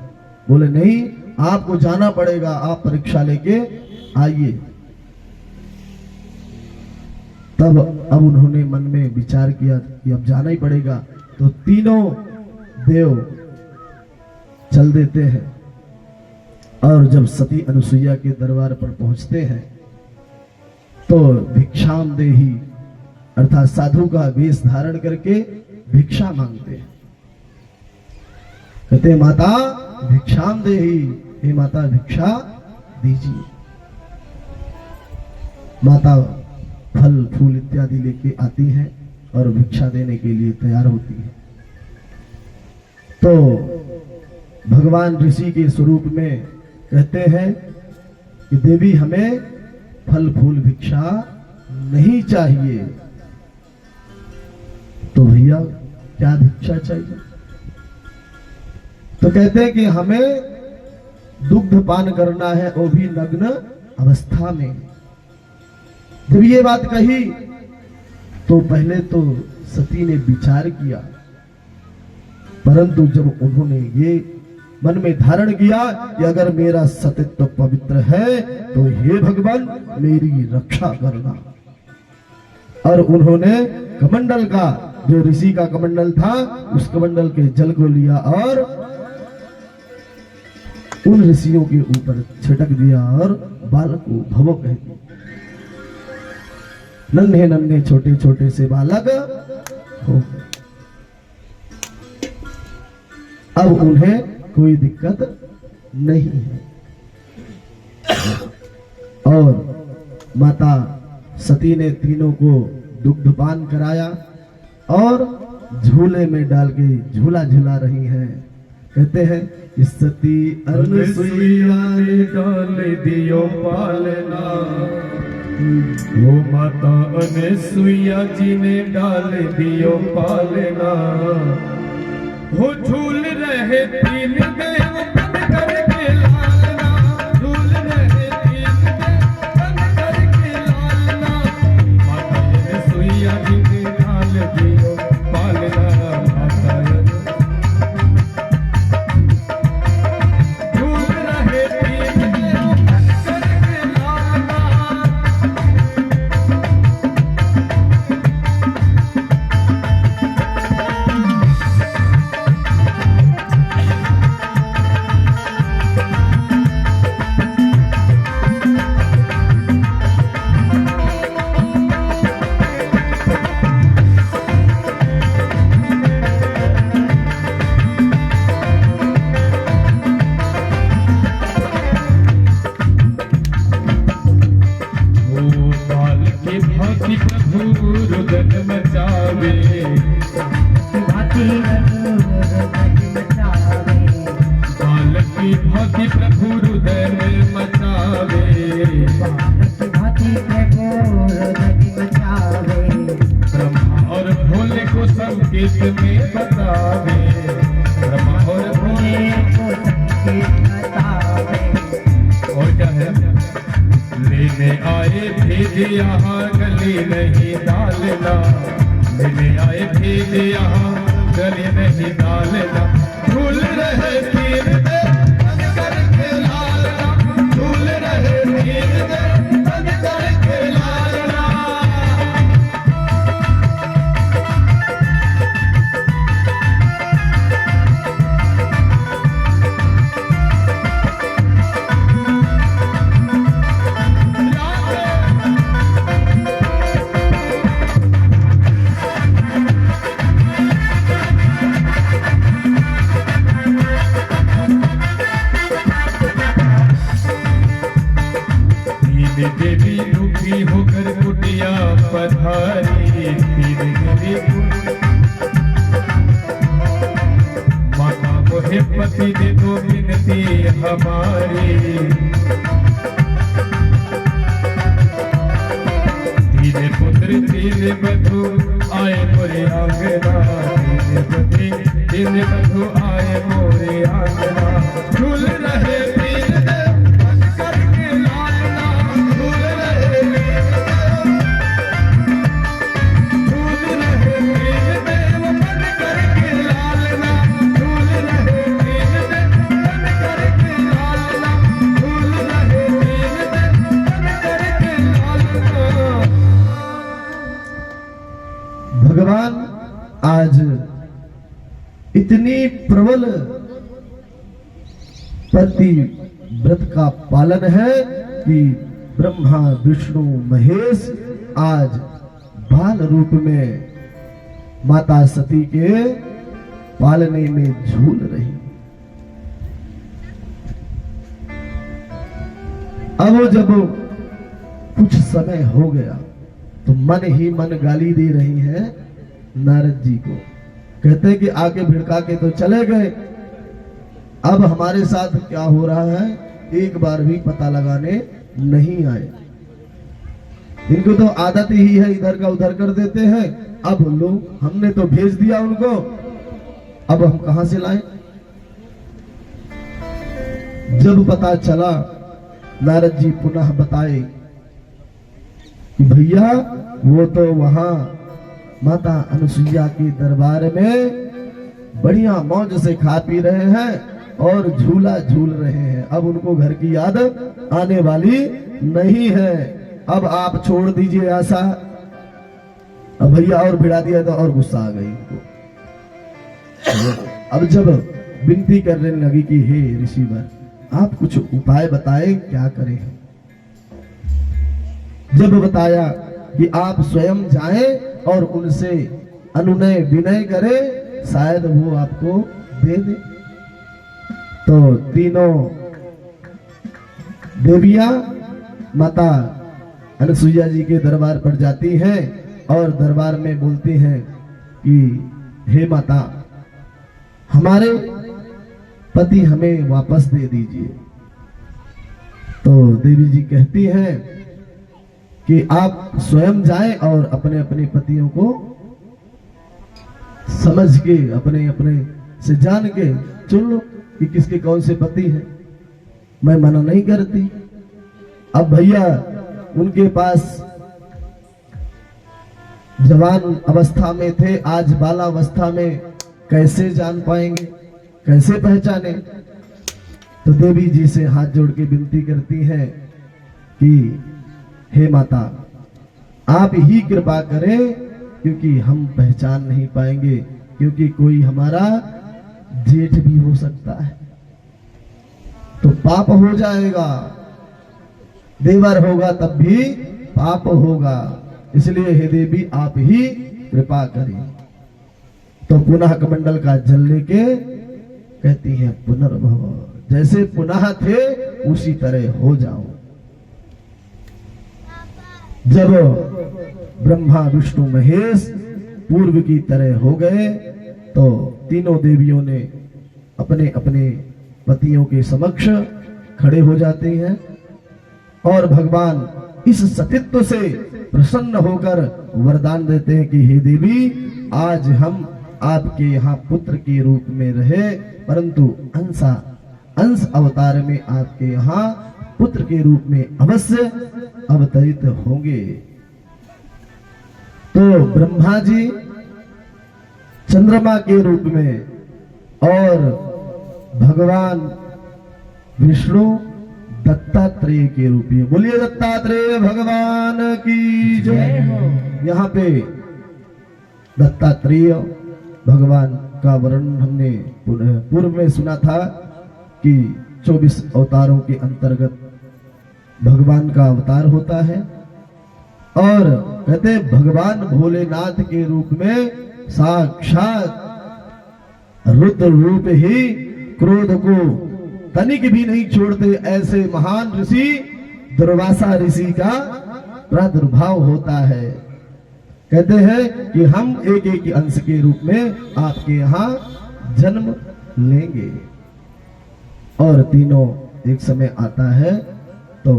बोले नहीं, आपको जाना पड़ेगा, आप परीक्षा लेके आइए। तब अब उन्होंने मन में विचार किया कि अब जाना ही पड़ेगा, तो तीनों देव चल देते हैं और जब सती अनुसुईया के दरबार पर पहुंचते हैं तो भिक्षाम देही अर्थात साधु का वेश धारण करके भिक्षा मांगते हैं। कहते माता भिक्षाम देही, हे माता भिक्षा दीजिए। माता फल फूल इत्यादि लेके आती हैं और भिक्षा देने के लिए तैयार होती है। तो भगवान ऋषि के स्वरूप में कहते हैं कि देवी हमें फल फूल भिक्षा नहीं चाहिए। तो भैया क्या भिक्षा चाहिए? तो कहते हैं कि हमें दुग्ध पान करना है, वो भी नग्न अवस्था में। जब ये बात कही तो पहले तो सती ने विचार किया, परंतु जब उन्होंने ये मन में धारण किया कि अगर मेरा सतीत्व पवित्र है तो हे भगवान मेरी रक्षा करना, और उन्होंने कमंडल का, जो ऋषि का कमंडल था, उस कमंडल के जल को लिया और उन ऋषियों के ऊपर छिटक दिया और बालक को भवो कह दिया। नन्हे नन्हे छोटे छोटे से बालक हो गए। अब उन्हें कोई दिक्कत नहीं है। और माता सती ने तीनों को दुग्धपान कराया और झूले में डाल के झूला झूला रही हैं। कहते हैं कि सती अनुसुईया ने डाल दियो पालना, वो माता अनुसुईया जी ने डाल दियो पालना। वो झूल रहे तीन देव बन करके लालना, झूल रहे तीन देव बन करके लालना। माता अनुसुईया जी ने डाल दियो पालना, माता झूल रुदन मचावे, भांति रघुरुदन मचावे, बालक की भांति प्रभु रुदन मचावे, बालक की भांति प्रभु रुदन मचावे, ब्रह्मा और भोले को संकेत में बतावे, ब्रह्मा और भोले को संकेत बतावे। और क्या है, लेने आए भेद यहाँ गले नहीं डालना, लेने आए भेद यहाँ गले नहीं डालना, भूल रहे तीर दे बंद करके लालना, भूल रहे तीर दे बंद करके लालना। देवी दुखी होकर कुटिया पधारी, तीन देवी माता को हे पति दे दो विनती हमारी, तीन पुत्र तीन बधू आए मोरे आंगना, तीन पति तीन बधू आए मोरे आंगना, झूल रहे तीन दे बंद करके लालना, झूल रहे तीन दे बंद करके लालना, झूल रहे तीन दे बंद करके लालना, झूल रहे तीन दे बंद करके लालना। भगवान आज इतनी प्रबल पतिव्रत का पालन है कि ब्रह्मा विष्णु महेश आज बाल रूप में माता सती के पालने में झूल रही। अब जब कुछ समय हो गया तो मन ही मन गाली दे रही है नारद जी को, कहते हैं कि आके भिड़का के तो चले गए, अब हमारे साथ क्या हो रहा है एक बार भी पता लगाने नहीं आए। इनको तो आदत ही है इधर का उधर कर देते हैं, अब लोग हमने तो भेज दिया उनको, अब हम कहां से लाएं। जब पता चला नारद जी पुनः बताए कि भैया वो तो वहां माता अनुसुईया के दरबार में बढ़िया मौज से खा पी रहे हैं और झूला झूल रहे हैं, अब उनको घर की याद आने वाली नहीं है, अब आप छोड़ दीजिए ऐसा। अब भैया और भिड़ा दिया तो और गुस्सा आ गई इनको। अब जब विनती करने लगी कि हे ऋषिवर आप कुछ उपाय बताएं क्या करें, जब बताया कि आप स्वयं जाएं और उनसे अनुनय विनय करें, शायद वो आपको दे दे। तो तीनों देवियां माता अनुसुईया जी के दरबार पर जाती हैं और दरबार में बोलती हैं कि हे माता हमारे पति हमें वापस दे दीजिए। तो देवी जी कहती हैं कि आप स्वयं जाएं और अपने अपने पतियों को समझ के अपने अपने से जान के चुन लो कि किसके कौन से पति हैं, मैं मना नहीं करती। अब भैया उनके पास जवान अवस्था में थे, आज बाला अवस्था में कैसे जान पाएंगे, कैसे पहचाने। तो देवी जी से हाथ जोड़ के विनती करती हैं कि हे माता आप ही कृपा करें, क्योंकि हम पहचान नहीं पाएंगे, क्योंकि कोई हमारा जेठ भी हो सकता है तो पाप हो जाएगा, देवर होगा तब भी पाप होगा, इसलिए हे देवी आप ही कृपा करें। तो पुनः कमंडल का जल लेके कहती हैं पुनर्भव, जैसे पुनः थे उसी तरह हो जाओ। जब ब्रह्मा विष्णु महेश पूर्व की तरह हो गए, तो तीनों देवियों ने अपने अपने पतियों के समक्ष खड़े हो जाते हैं और भगवान इस सतीत्व से प्रसन्न होकर वरदान देते हैं कि हे देवी, आज हम आपके यहाँ पुत्र के रूप में रहे, परंतु अंश अवतार में आपके यहाँ पुत्र के रूप में अवश्य अवतरित होंगे। तो ब्रह्मा जी चंद्रमा के रूप में और भगवान विष्णु दत्तात्रेय के रूप में, बोलिए दत्तात्रेय भगवान की जय हो। यहाँ पे दत्तात्रेय भगवान का वर्णन हमने पूर्व में सुना था कि 24 अवतारों के अंतर्गत भगवान का अवतार होता है और कहते भगवान भोलेनाथ के रूप में साक्षात रुद्र रूप ही क्रोध को तनिक भी नहीं छोड़ते, ऐसे महान ऋषि दुर्वासा ऋषि का प्रादुर्भाव होता है। कहते हैं कि हम एक एक अंश के रूप में आपके यहाँ जन्म लेंगे और तीनों एक समय आता है तो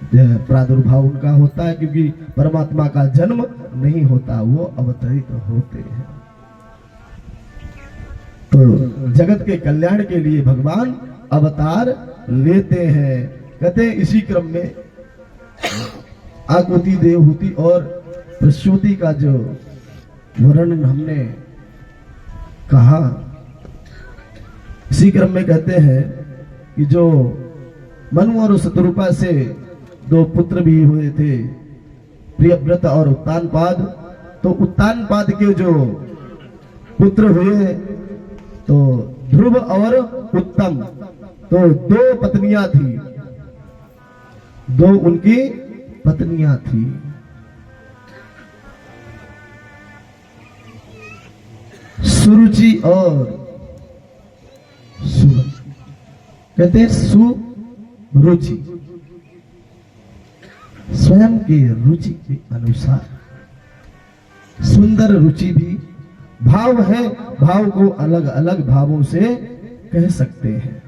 प्रादुर्भाव उनका होता है, क्योंकि परमात्मा का जन्म नहीं होता, वो अवतरित होते हैं। तो जगत के कल्याण के लिए भगवान अवतार लेते हैं। कहते हैं इसी क्रम में आकुति, देवहूति और प्रसूति का जो वर्णन हमने कहा, इसी क्रम में कहते हैं कि जो मनु और शत्रुपा से 2 पुत्र भी हुए थे, प्रियव्रत और उत्तानपाद। तो उत्तानपाद के जो पुत्र हुए तो ध्रुव और उत्तम, तो 2 पत्नियां थी, 2 उनकी पत्नियां थी। सुरुचि और सुमति, कहते हैं सुरुचि, स्वयं के रुचि के अनुसार सुंदर रुचि भी भाव है, भाव को अलग अलग भावों से कह सकते हैं।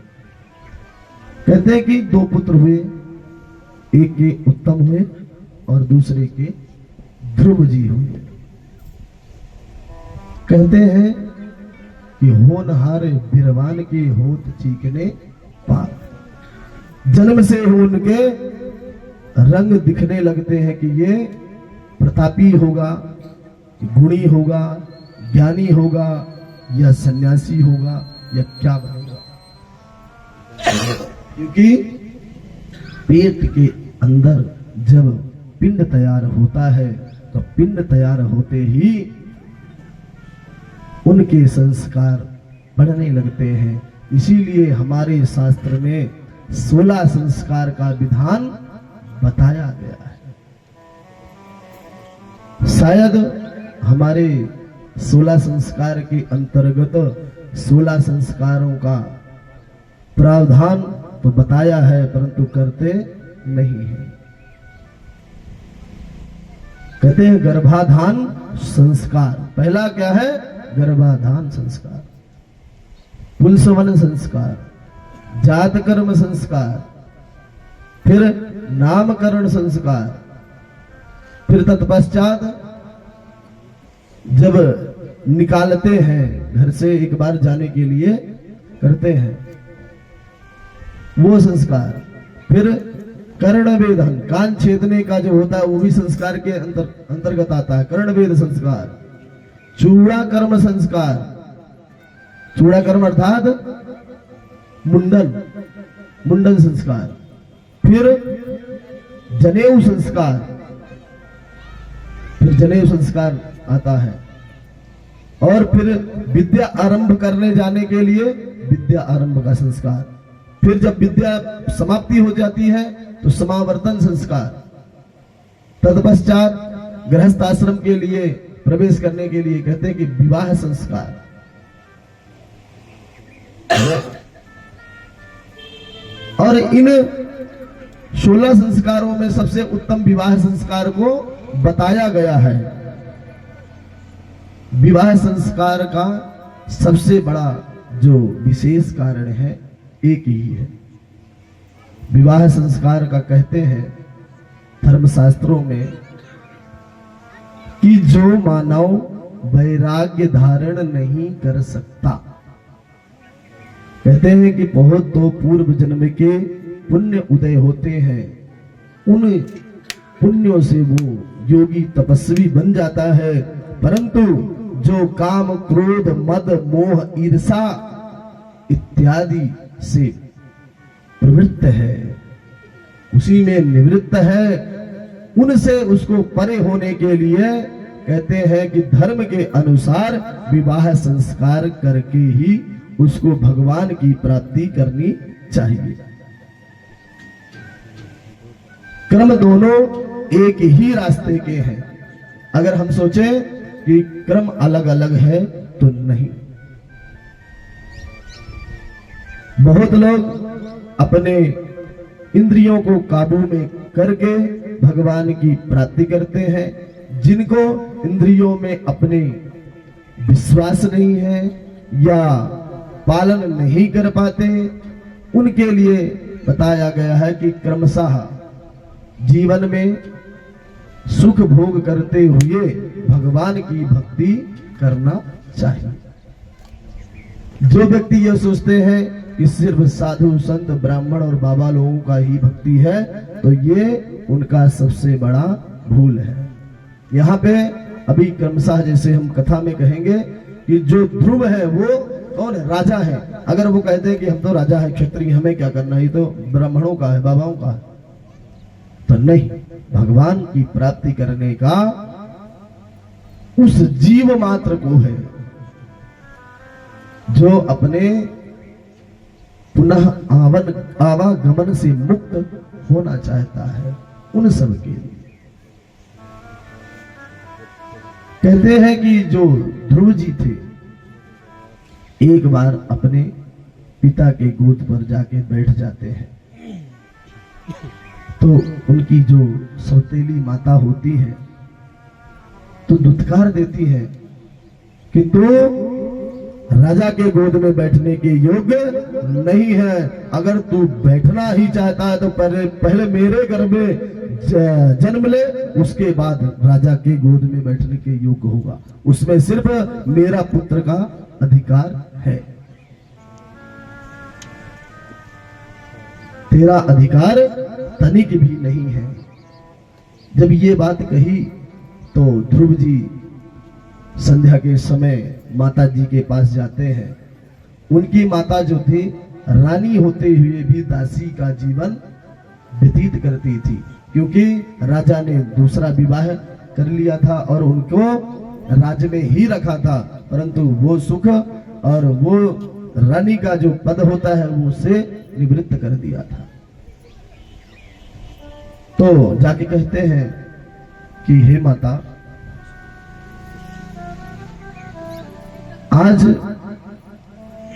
कहते हैं कि 2 पुत्र हुए, एक के उत्तम हुए और दूसरे के ध्रुव जी हुए। कहते हैं कि होनहार बिरवान के होत चीकने पार। जन्म से उनके रंग दिखने लगते हैं कि ये प्रतापी होगा, गुणी होगा, ज्ञानी होगा या सन्यासी होगा या क्या बनेगा, क्योंकि पेट के अंदर जब पिंड तैयार होता है तो पिंड तैयार होते ही उनके संस्कार बढ़ने लगते हैं। इसीलिए हमारे शास्त्र में 16 संस्कार का विधान बताया गया है। शायद हमारे 16 संस्कार के अंतर्गत 16 संस्कारों का प्रावधान तो बताया है, परंतु करते नहीं है। कहते हैं गर्भाधान संस्कार, पहला क्या है? गर्भाधान संस्कार, पुंसवन संस्कार, जात कर्म संस्कार, फिर नामकरण संस्कार, फिर तत्पश्चात जब निकालते हैं घर से एक बार जाने के लिए करते हैं वो संस्कार, फिर कर्ण वेदन, कान छेदने का जो होता है वो भी संस्कार के अंतर्गत आता है, कर्ण वेद संस्कार, चूड़ा कर्म संस्कार, चूड़ा कर्म अर्थात मुंडन संस्कार, फिर जनेऊ संस्कार, फिर जनेऊ संस्कार आता है, और फिर विद्या आरंभ करने जाने के लिए विद्या आरंभ का संस्कार, फिर जब विद्या समाप्ति हो जाती है तो समावर्तन संस्कार, तत्पश्चात गृहस्थ आश्रम के लिए प्रवेश करने के लिए कहते हैं कि विवाह संस्कार, और इन 16 संस्कारों में सबसे उत्तम विवाह संस्कार को बताया गया है। विवाह संस्कार का सबसे बड़ा जो विशेष कारण है एक ही है। विवाह संस्कार का कहते हैं धर्मशास्त्रों में कि जो मानव वैराग्य धारण नहीं कर सकता, कहते हैं कि बहुत तो पूर्व जन्म के पुण्य उदय होते हैं, उन पुण्यों से वो योगी तपस्वी बन जाता है, परंतु जो काम क्रोध मद मोह ईर्षा इत्यादि से प्रवृत्त है, उसी में निवृत्त है, उनसे उसको परे होने के लिए कहते हैं कि धर्म के अनुसार विवाह संस्कार करके ही उसको भगवान की प्राप्ति करनी चाहिए। क्रम दोनों एक ही रास्ते के हैं। अगर हम सोचें कि क्रम अलग अलग है तो नहीं। बहुत लोग अपने इंद्रियों को काबू में करके भगवान की प्राप्ति करते हैं। जिनको इंद्रियों में अपने विश्वास नहीं है या पालन नहीं कर पाते, उनके लिए बताया गया है कि क्रमशः जीवन में सुख भोग करते हुए भगवान की भक्ति करना चाहिए। जो व्यक्ति यह सोचते हैं कि सिर्फ साधु संत ब्राह्मण और बाबा लोगों का ही भक्ति है, तो ये उनका सबसे बड़ा भूल है। यहाँ पे अभी क्रमशः जैसे हम कथा में कहेंगे कि जो ध्रुव है वो कौन है? राजा है। अगर वो कहते हैं कि हम तो राजा है, क्षत्रिय, हमें क्या करना है, ये तो ब्राह्मणों का है, बाबाओं का है, तो नहीं। भगवान की प्राप्ति करने का उस जीव मात्र को है जो अपने पुनः आवागमन से मुक्त होना चाहता है, उन सब के लिए कहते हैं कि जो ध्रुव जी थे, एक बार अपने पिता के गोद पर जाके बैठ जाते हैं, तो उनकी जो सौतेली माता होती है तो दुत्कार देती है कि तू राजा के गोद में बैठने के योग्य नहीं है। अगर तू बैठना ही चाहता है तो पहले मेरे घर में जन्म ले, उसके बाद राजा के गोद में बैठने के योग्य होगा। उसमें सिर्फ मेरा पुत्र का अधिकार है, तेरा अधिकार तनिक भी नहीं है। जब ये बात कही तो ध्रुव जी संध्या के समय माता जी के पास जाते हैं। उनकी माता जो थी रानी होते हुए भी दासी का जीवन व्यतीत करती थी, क्योंकि राजा ने दूसरा विवाह कर लिया था और उनको राज्य में ही रखा था, परंतु वो सुख और वो रानी का जो पद होता है वो उसे निवृत्त कर दिया था। तो जाके कहते हैं कि हे माता, आज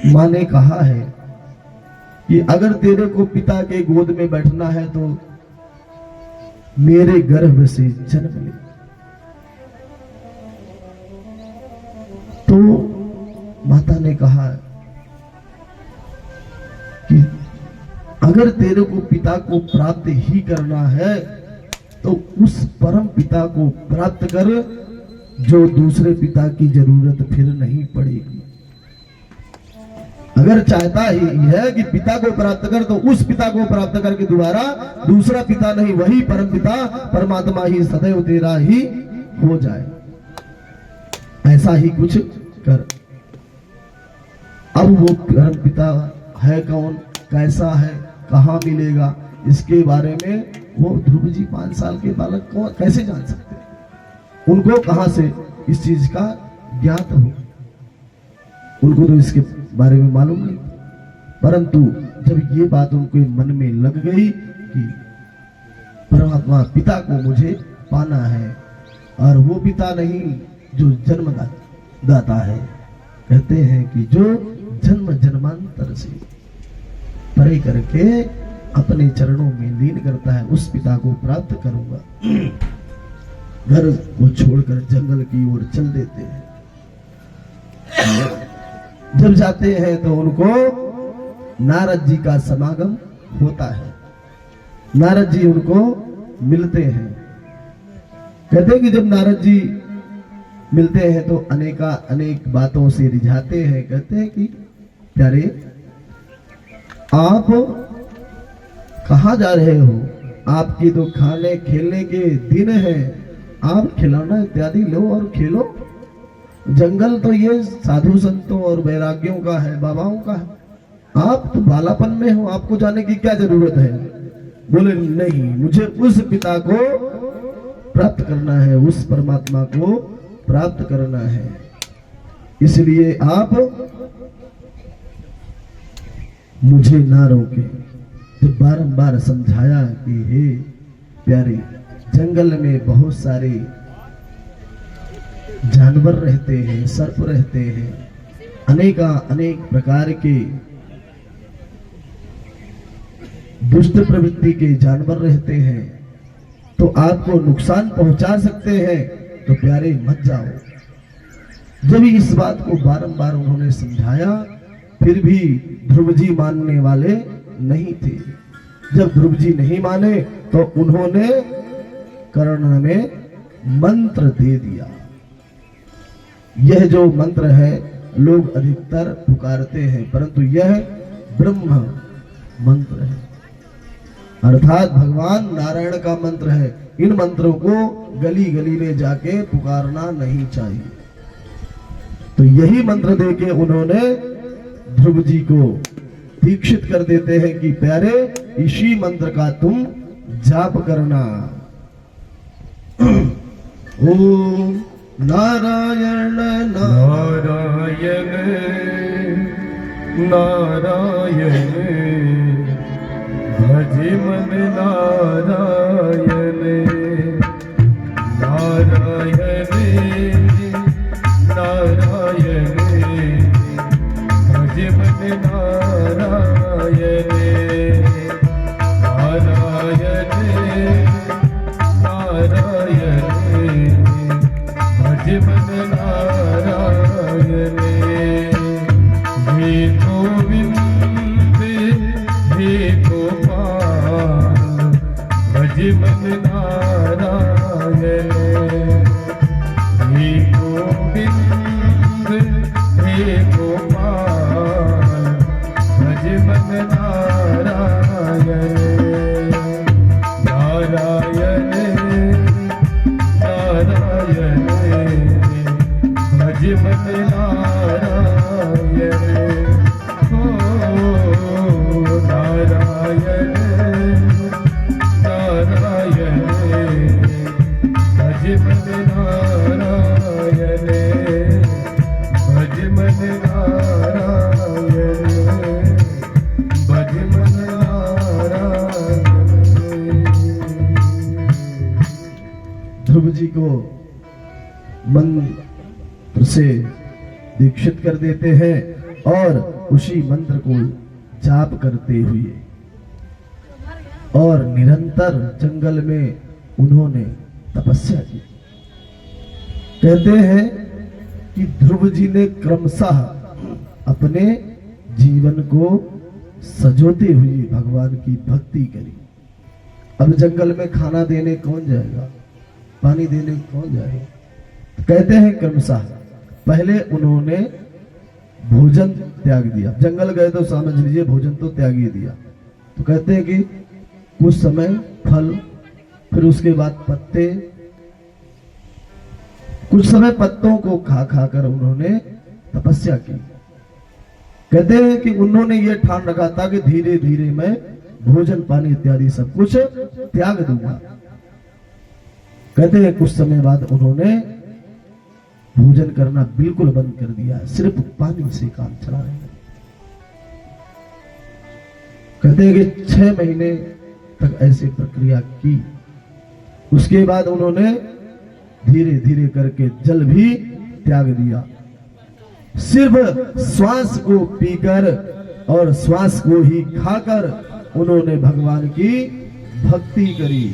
माँ ने कहा है कि अगर तेरे को पिता के गोद में बैठना है तो मेरे गर्भ से जन्म ले। तो माता ने कहा कि अगर तेरे को पिता को प्राप्त ही करना है तो उस परम पिता को प्राप्त कर जो दूसरे पिता की जरूरत फिर नहीं पड़ेगी। अगर चाहता ही है कि पिता को प्राप्त कर तो उस पिता को प्राप्त करके दोबारा दूसरा पिता नहीं, वही परम पिता परमात्मा ही सदैव तेरा ही हो जाए, ऐसा ही कुछ कर। अब वो परम पिता है कौन, कैसा है, कहां मिलेगा, इसके बारे में वो ध्रुव जी 5 साल के बालक को कैसे जान सकते हैं? उनको कहां से इस चीज का ज्ञात हो? उनको तो इसके बारे में मालूम नहीं। परंतु जब ये बात उनके मन में लग गई कि परमात्मा पिता को मुझे पाना है, और वो पिता नहीं जो जन्म दाता है, कहते हैं कि जो जन्म जन्मांतर से परे करके अपने चरणों में लीन करता है, उस पिता को प्राप्त करूंगा। घर को छोड़कर जंगल की ओर चल देते हैं। जब जाते हैं तो उनको नारद जी का समागम होता है। नारद जी उनको मिलते हैं। कहते हैं कि जब नारद जी मिलते हैं तो अनेक बातों से रिझाते हैं। कहते हैं कि प्यारे, आप कहाँ जा रहे हो? आपकी तो खाने खेलने के दिन है, आप खिलौना इत्यादि लो और खेलो। जंगल तो ये साधु संतों और वैराग्यों का है, बाबाओं का है। आप तो बालापन में हो, आपको जाने की क्या जरूरत है? बोले नहीं, मुझे उस पिता को प्राप्त करना है, उस परमात्मा को प्राप्त करना है, इसलिए आप मुझे ना रोके। जब बारंबार समझाया कि हे प्यारे, जंगल में बहुत सारे जानवर रहते हैं, सर्प रहते हैं, अनेक प्रकार के दुष्ट प्रवृत्ति के जानवर रहते हैं, तो आपको नुकसान पहुंचा सकते हैं, तो प्यारे मत जाओ। जब इस बात को बारंबार उन्होंने समझाया, फिर भी ध्रुव जी मानने वाले नहीं थे। जब ध्रुव जी नहीं माने तो उन्होंने कर्ण में मंत्र दे दिया। यह जो मंत्र है लोग अधिकतर पुकारते हैं, परंतु यह ब्रह्म मंत्र है, अर्थात भगवान नारायण का मंत्र है। इन मंत्रों को गली गली में जाके पुकारना नहीं चाहिए। तो यही मंत्र देके उन्होंने ध्रुव जी को दीक्षित कर देते हैं कि प्यारे, इसी मंत्र का तुम जाप करना। ओम नारायण नारायण नारायण भज मन नारायण नारायण नारायण भज मन नारायण नारायण नारायण भज मन नारायण हे गोविंद हे गोपाल भज मन नारायण हे गोविंद हे गोपाल भज मन नारायण नारायण नारायण भज मन नारायण हो नारायण नारायण भज मन नारायण भज मन नारायण भज मन नारायण। ध्रुव जी को मंत्र से दीक्षित कर देते हैं और उसी मंत्र को जाप करते हुए और निरंतर जंगल में उन्होंने तपस्या की। कहते हैं कि ध्रुव जी ने क्रमशः अपने जीवन को सजोते हुए भगवान की भक्ति करी। अब जंगल में खाना देने कौन जाएगा, पानी देने कौन जाएगा? तो कहते हैं क्रमशः पहले उन्होंने भोजन त्याग दिया। जंगल गए तो समझ लीजिए भोजन तो त्याग ही दिया। तो कहते हैं कि कुछ समय फल, फिर उसके बाद पत्ते, कुछ समय पत्तों को खा कर उन्होंने तपस्या की। कहते हैं कि उन्होंने ये ठान रखा था कि धीरे धीरे मैं भोजन पानी इत्यादि सब कुछ त्याग दूंगा। कहते हैं कुछ समय बाद उन्होंने भोजन करना बिल्कुल बंद कर दिया, सिर्फ पानी से काम चला रहे हैं। कहते हैं कि 6 महीने तक ऐसी प्रक्रिया की। उसके बाद उन्होंने धीरे धीरे करके जल भी त्याग दिया। सिर्फ श्वास को पीकर और श्वास को ही खाकर उन्होंने भगवान की भक्ति करी।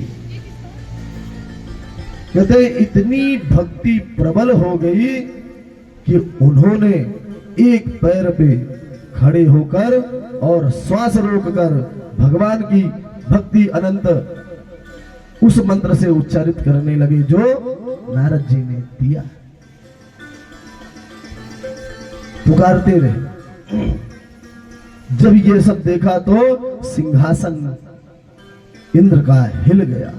कहते इतनी भक्ति प्रबल हो गई कि उन्होंने एक पैर पे खड़े होकर और श्वास रोककर भगवान की भक्ति अनंत उस मंत्र से उच्चारित करने लगे जो नारद जी ने दिया। पुकारते रहे। जब ये सब देखा तो सिंहासन इंद्र का हिल गया।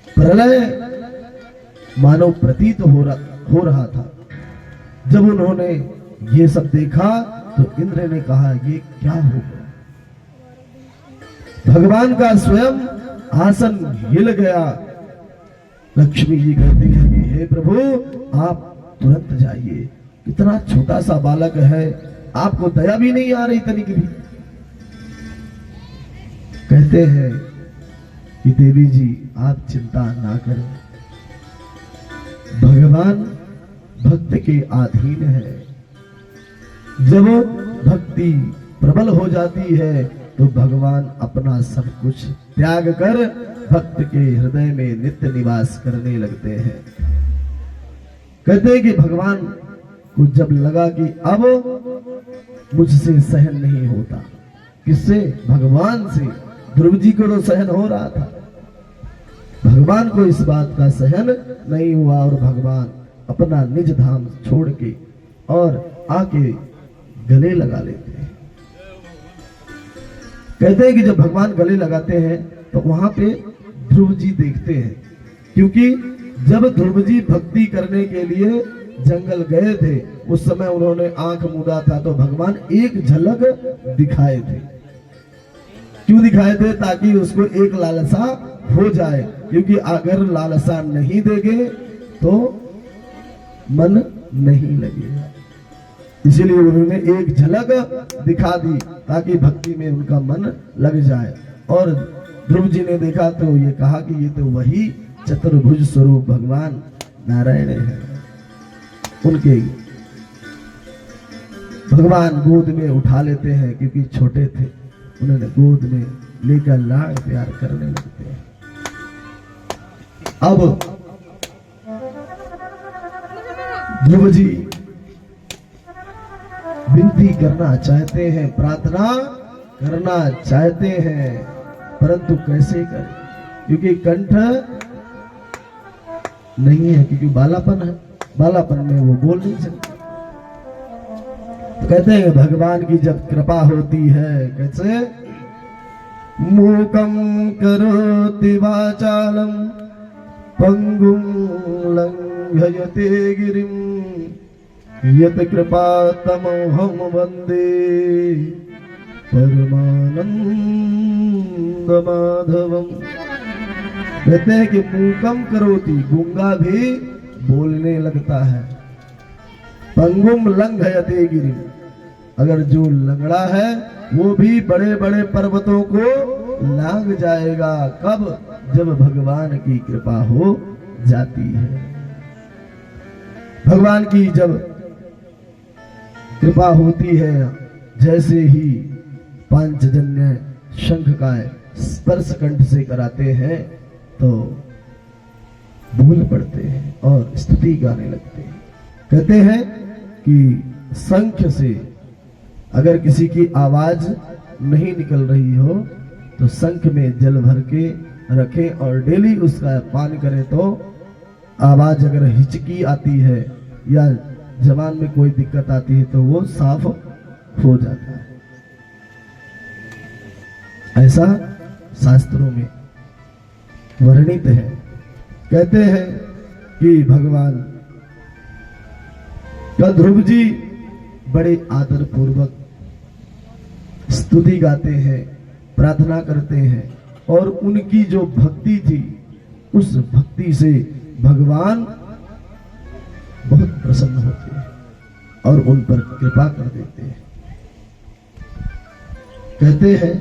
प्रलय मानव प्रतीत हो रहा था। जब उन्होंने ये सब देखा तो इंद्र ने कहा ये क्या हो गया। भगवान का स्वयं आसन हिल गया। लक्ष्मी जी कहती है कि हे प्रभु आप तुरंत जाइए, इतना छोटा सा बालक है, आपको दया भी नहीं आ रही तनिक भी। कहते हैं कि देवी जी आप चिंता ना करें, भगवान भक्त के अधीन है। जब भक्ति प्रबल हो जाती है तो भगवान अपना सब कुछ त्याग कर भक्त के हृदय में नित्य निवास करने लगते हैं। कहते हैं कि भगवान को जब लगा कि अब मुझसे सहन नहीं होता, किससे? भगवान से। ध्रुव जी को तो सहन हो रहा था, भगवान को इस बात का सहन नहीं हुआ और भगवान अपना निज धाम छोड़ के और आके गले लगा लेते हैं। कहते हैं कि जब भगवान गले लगाते हैं तो वहां पे ध्रुव जी देखते हैं, क्योंकि जब ध्रुव जी भक्ति करने के लिए जंगल गए थे उस समय उन्होंने आंख मूंदा था तो भगवान एक झलक दिखाए थे। क्यों दिखाए थे? ताकि उसको एक लालसा हो जाए, क्योंकि अगर लालसा नहीं देंगे तो मन नहीं लगेगा। इसीलिए उन्होंने एक झलक दिखा दी ताकि भक्ति में उनका मन लग जाए। और ध्रुव जी ने देखा तो ये कहा कि ये तो वही चतुर्भुज स्वरूप भगवान नारायण है। उनके भगवान गोद में उठा लेते हैं, क्योंकि छोटे थे, उन्होंने गोद में लेकर लाड प्यार करने लगते हैं। अब ध्रुव जी विनती करना चाहते हैं, प्रार्थना करना चाहते हैं, परंतु कैसे करें? क्योंकि कंठ नहीं है, क्योंकि बालापन है, बालापन में वो बोल नहीं सकते। तो कहते हैं भगवान की जब कृपा होती है, कैसे? मूकं करोति वाचालं पंगुं लंघयते गिरिं यत कृपा तमोहम वंदे परमानंद माधवम। कहते हैं कि मूकम करोति, गूंगा भी बोलने लगता है। पंगुम लंघयते गिरिं, अगर जो लंगड़ा है वो भी बड़े बड़े पर्वतों को लांघ जाएगा। कब? जब भगवान की कृपा हो जाती है। भगवान की जब कृपा होती है, जैसे ही पांचजन्य शंख का स्पर्श कंठ से कराते हैं तो बोल पड़ते हैं और स्तुति गाने लगते हैं। कहते हैं कि शंख से अगर किसी की आवाज नहीं निकल रही हो तो शंख में जल भर के रखें और डेली उसका पान करें तो आवाज अगर हिचकी आती है या जबान में कोई दिक्कत आती है तो वो साफ हो जाता है। ऐसा शास्त्रों में वर्णित है। कहते हैं कि भगवान का ध्रुव जी बड़े आदर पूर्वक स्तुति गाते हैं, प्रार्थना करते हैं और उनकी जो भक्ति थी उस भक्ति से भगवान बहुत प्रसन्न होते हैं और उन पर कृपा कर देते हैं। कहते हैं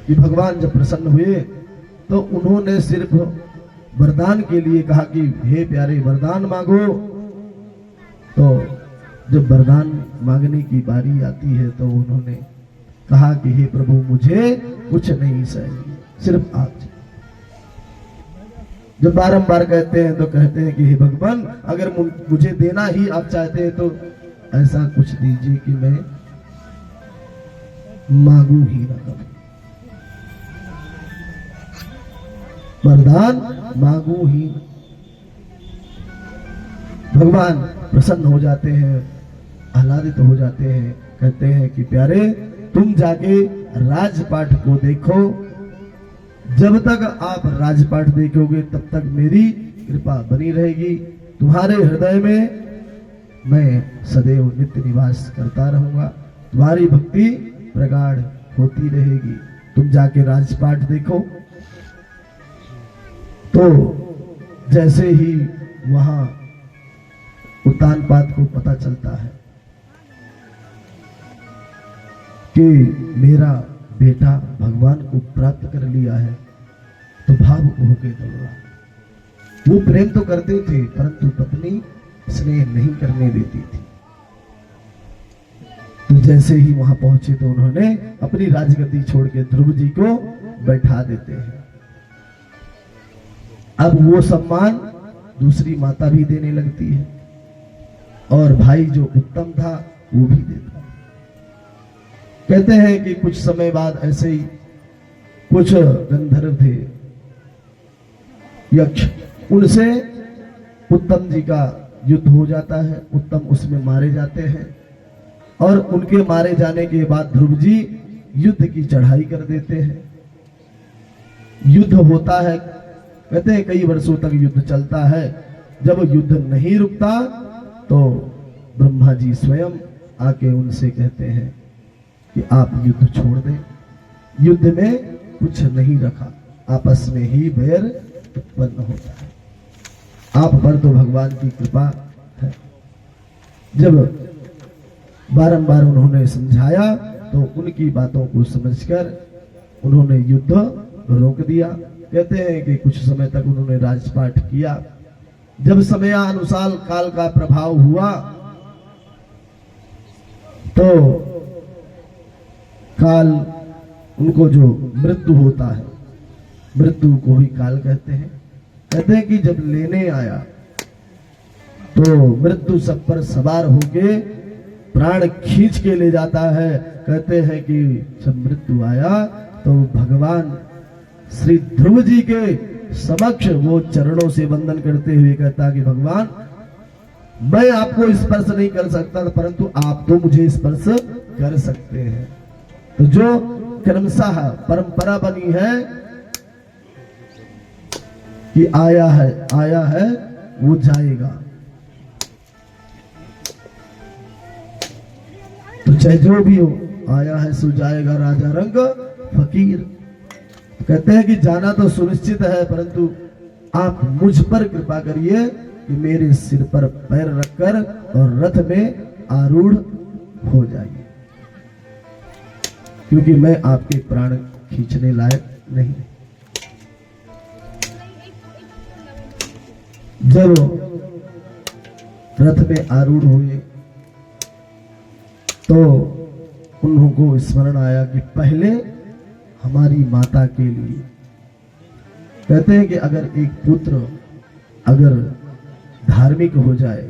कि भगवान जब प्रसन्न हुए तो उन्होंने सिर्फ वरदान के लिए कहा कि हे प्यारे वरदान मांगो। तो जब वरदान मांगने की बारी आती है तो उन्होंने कहा कि हे प्रभु मुझे कुछ नहीं चाहिए, सिर्फ आप चाहिए। जब बारंबार कहते हैं तो कहते हैं कि हे भगवान अगर मुझे देना ही आप चाहते हैं तो ऐसा कुछ दीजिए कि मैं मांगू ही ना कभी, वरदान मांगू ही। भगवान प्रसन्न हो जाते हैं, आह्लादित हो जाते हैं, कहते हैं कि प्यारे तुम जाके राजपाट को देखो, जब तक आप राजपाट देखोगे तब तक मेरी कृपा बनी रहेगी, तुम्हारे हृदय में मैं सदैव नित्य निवास करता रहूंगा, तुम्हारी भक्ति प्रगाढ़ होती रहेगी। तुम जाके राजपाट देखो। तो जैसे ही वहां उत्तानपाद को पता चलता है कि मेरा बेटा भगवान को प्राप्त कर लिया है, तो भावुक होकर दौड़ रहा। वो प्रेम तो करते थे परंतु पत्नी स्नेह नहीं करने देती थी। तो जैसे ही वहां पहुंचे तो उन्होंने अपनी राजगद्दी छोड़ के ध्रुव जी को बैठा देते हैं। अब वो सम्मान दूसरी माता भी देने लगती है और भाई जो उत्तम था वो भी देता। कहते हैं कि कुछ समय बाद ऐसे ही कुछ गंधर्व थे, यक्ष, उनसे उत्तम जी का युद्ध हो जाता है। उत्तम उसमें मारे जाते हैं और उनके मारे जाने के बाद ध्रुव जी युद्ध की चढ़ाई कर देते हैं। युद्ध होता है, कहते हैं कई वर्षों तक युद्ध चलता है। जब युद्ध नहीं रुकता तो ब्रह्मा जी स्वयं आके उनसे कहते हैं कि आप युद्ध छोड़ दें, युद्ध में कुछ नहीं रखा, आपस में ही बैर उत्पन्न होता है, आप पर तो भगवान की कृपा है। जब बारंबार उन्होंने समझाया तो उनकी बातों को समझकर उन्होंने युद्ध रोक दिया। कहते हैं कि कुछ समय तक उन्होंने राजपाट किया। जब समयानुसार काल का प्रभाव हुआ तो काल, उनको जो मृत्यु होता है, मृत्यु को ही काल कहते हैं। कहते हैं कि जब लेने आया तो मृत्यु सब पर सवार होके प्राण खींच के ले जाता है। कहते हैं कि जब मृत्यु आया तो भगवान श्री ध्रुव जी के समक्ष वो चरणों से वंदन करते हुए कहता कि भगवान मैं आपको स्पर्श नहीं कर सकता परंतु आप तो मुझे स्पर्श कर सकते हैं। तो जो क्रमशः परंपरा बनी है कि आया है वो जाएगा, तो चाहे जो भी हो आया है सो जाएगा, राजा रंग फकीर। कहते हैं कि जाना तो सुनिश्चित है परंतु आप मुझ पर कृपा करिए कि मेरे सिर पर पैर रखकर और रथ में आरूढ़ हो जाइए, क्योंकि मैं आपके प्राण खींचने लायक नहीं। जब रथ में आरूढ़ हुए तो उन्हों को स्मरण आया कि पहले हमारी माता के लिए, कहते हैं कि अगर एक पुत्र अगर धार्मिक हो जाए,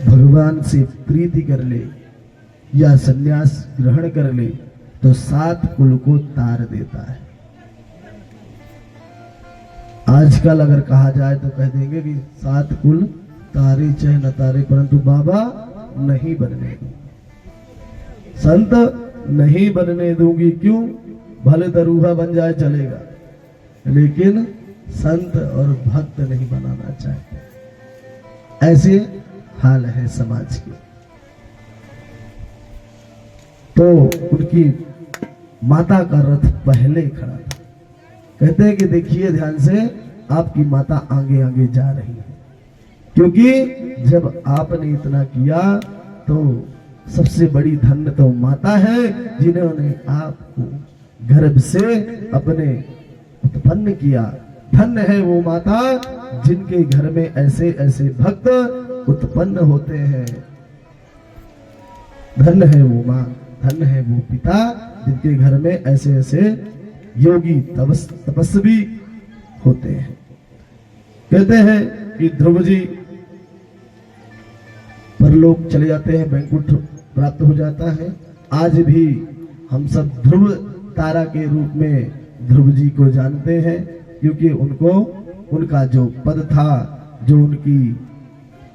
भगवान से प्रीति कर ले या सन्यास ग्रहण कर ले तो 7 कुल को तार देता है। आजकल अगर कहा जाए तो कह देंगे कि 7 कुल तारे चाहे न तारे परंतु बाबा नहीं बनने दूंगी, संत नहीं बनने दूंगी। क्यों? भले दरूहा बन जाए चलेगा, लेकिन संत और भक्त नहीं बनाना चाहते। ऐसे हाल है समाज के। तो उनकी माता का रथ पहले खड़ा था। कहते हैं कि देखिए ध्यान से, आपकी माता आगे आगे जा रही है, क्योंकि जब आपने इतना किया तो सबसे बड़ी धन्य तो माता है जिन्होंने आपको गर्भ से अपने उत्पन्न किया। धन्य है वो माता जिनके घर में ऐसे ऐसे भक्त उत्पन्न होते हैं। धन्य है वो माँ धन है वो पिता जिनके घर में ऐसे ऐसे योगी तपस्वी होते हैं। कहते हैं कि ध्रुव जी परलोक चले जाते हैं, वैकुंठ प्राप्त हो जाता है। आज भी हम सब ध्रुव तारा के रूप में ध्रुव जी को जानते हैं, क्योंकि उनको उनका जो पद था, जो उनकी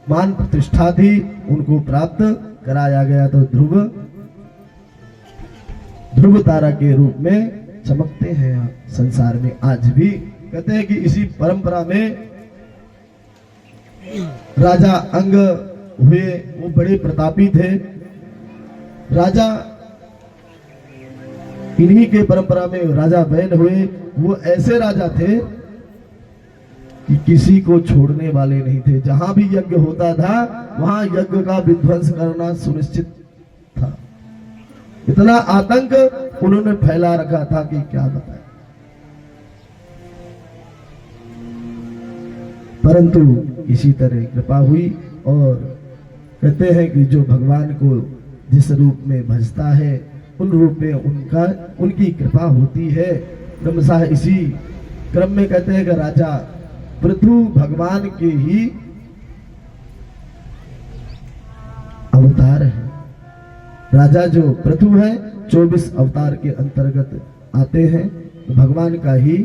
मान प्रतिष्ठा थी, उनको प्राप्त कराया गया। तो ध्रुव तारा के रूप में चमकते हैं संसार में आज भी। कहते हैं कि इसी परंपरा में राजा अंग हुए, वो बड़े प्रतापी थे। राजा इन्हीं के परंपरा में राजा बैन हुए। वो ऐसे राजा थे कि किसी को छोड़ने वाले नहीं थे। जहां भी यज्ञ होता था वहां यज्ञ का विध्वंस करना सुनिश्चित था। इतना आतंक उन्होंने फैला रखा था कि क्या बताएं। परंतु इसी तरह कृपा हुई, और कहते हैं कि जो भगवान को जिस रूप में भजता है उन रूप में उनकी कृपा होती है। क्रमशः इसी क्रम में कहते हैं कि राजा पृथु भगवान के ही अवतार है। राजा जो पृथु है 24 अवतार के अंतर्गत आते हैं, तो भगवान का ही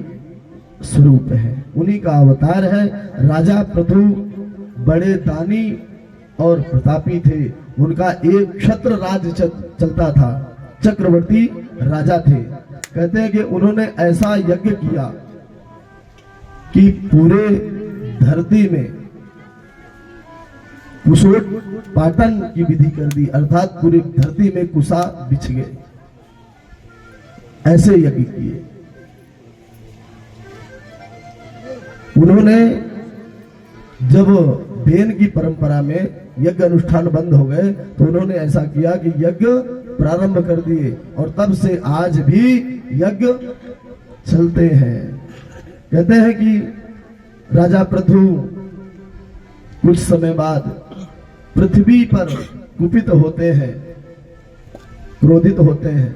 स्वरूप है, उन्हीं का अवतार है। राजा पृथु बड़े दानी और प्रतापी थे। उनका एक क्षत्र राज्य चलता था, चक्रवर्ती राजा थे। कहते हैं कि उन्होंने ऐसा यज्ञ किया कि पूरे धरती में कुशोट पाटन की विधि कर दी, अर्थात पूरी धरती में कुशा बिछ गए। ऐसे यज्ञ किए उन्होंने। जब बेन की परंपरा में यज्ञ अनुष्ठान बंद हो गए तो उन्होंने ऐसा किया कि यज्ञ प्रारंभ कर दिए, और तब से आज भी यज्ञ चलते हैं। कहते हैं कि राजा पृथु कुछ समय बाद पृथ्वी पर कुपित होते हैं, क्रोधित होते हैं,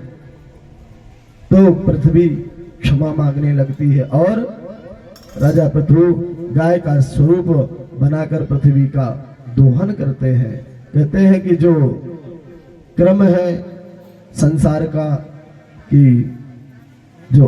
तो पृथ्वी क्षमा मांगने लगती है, और राजा पृथु गाय का स्वरूप बनाकर पृथ्वी का दोहन करते हैं। कहते हैं कि जो क्रम है संसार का, कि जो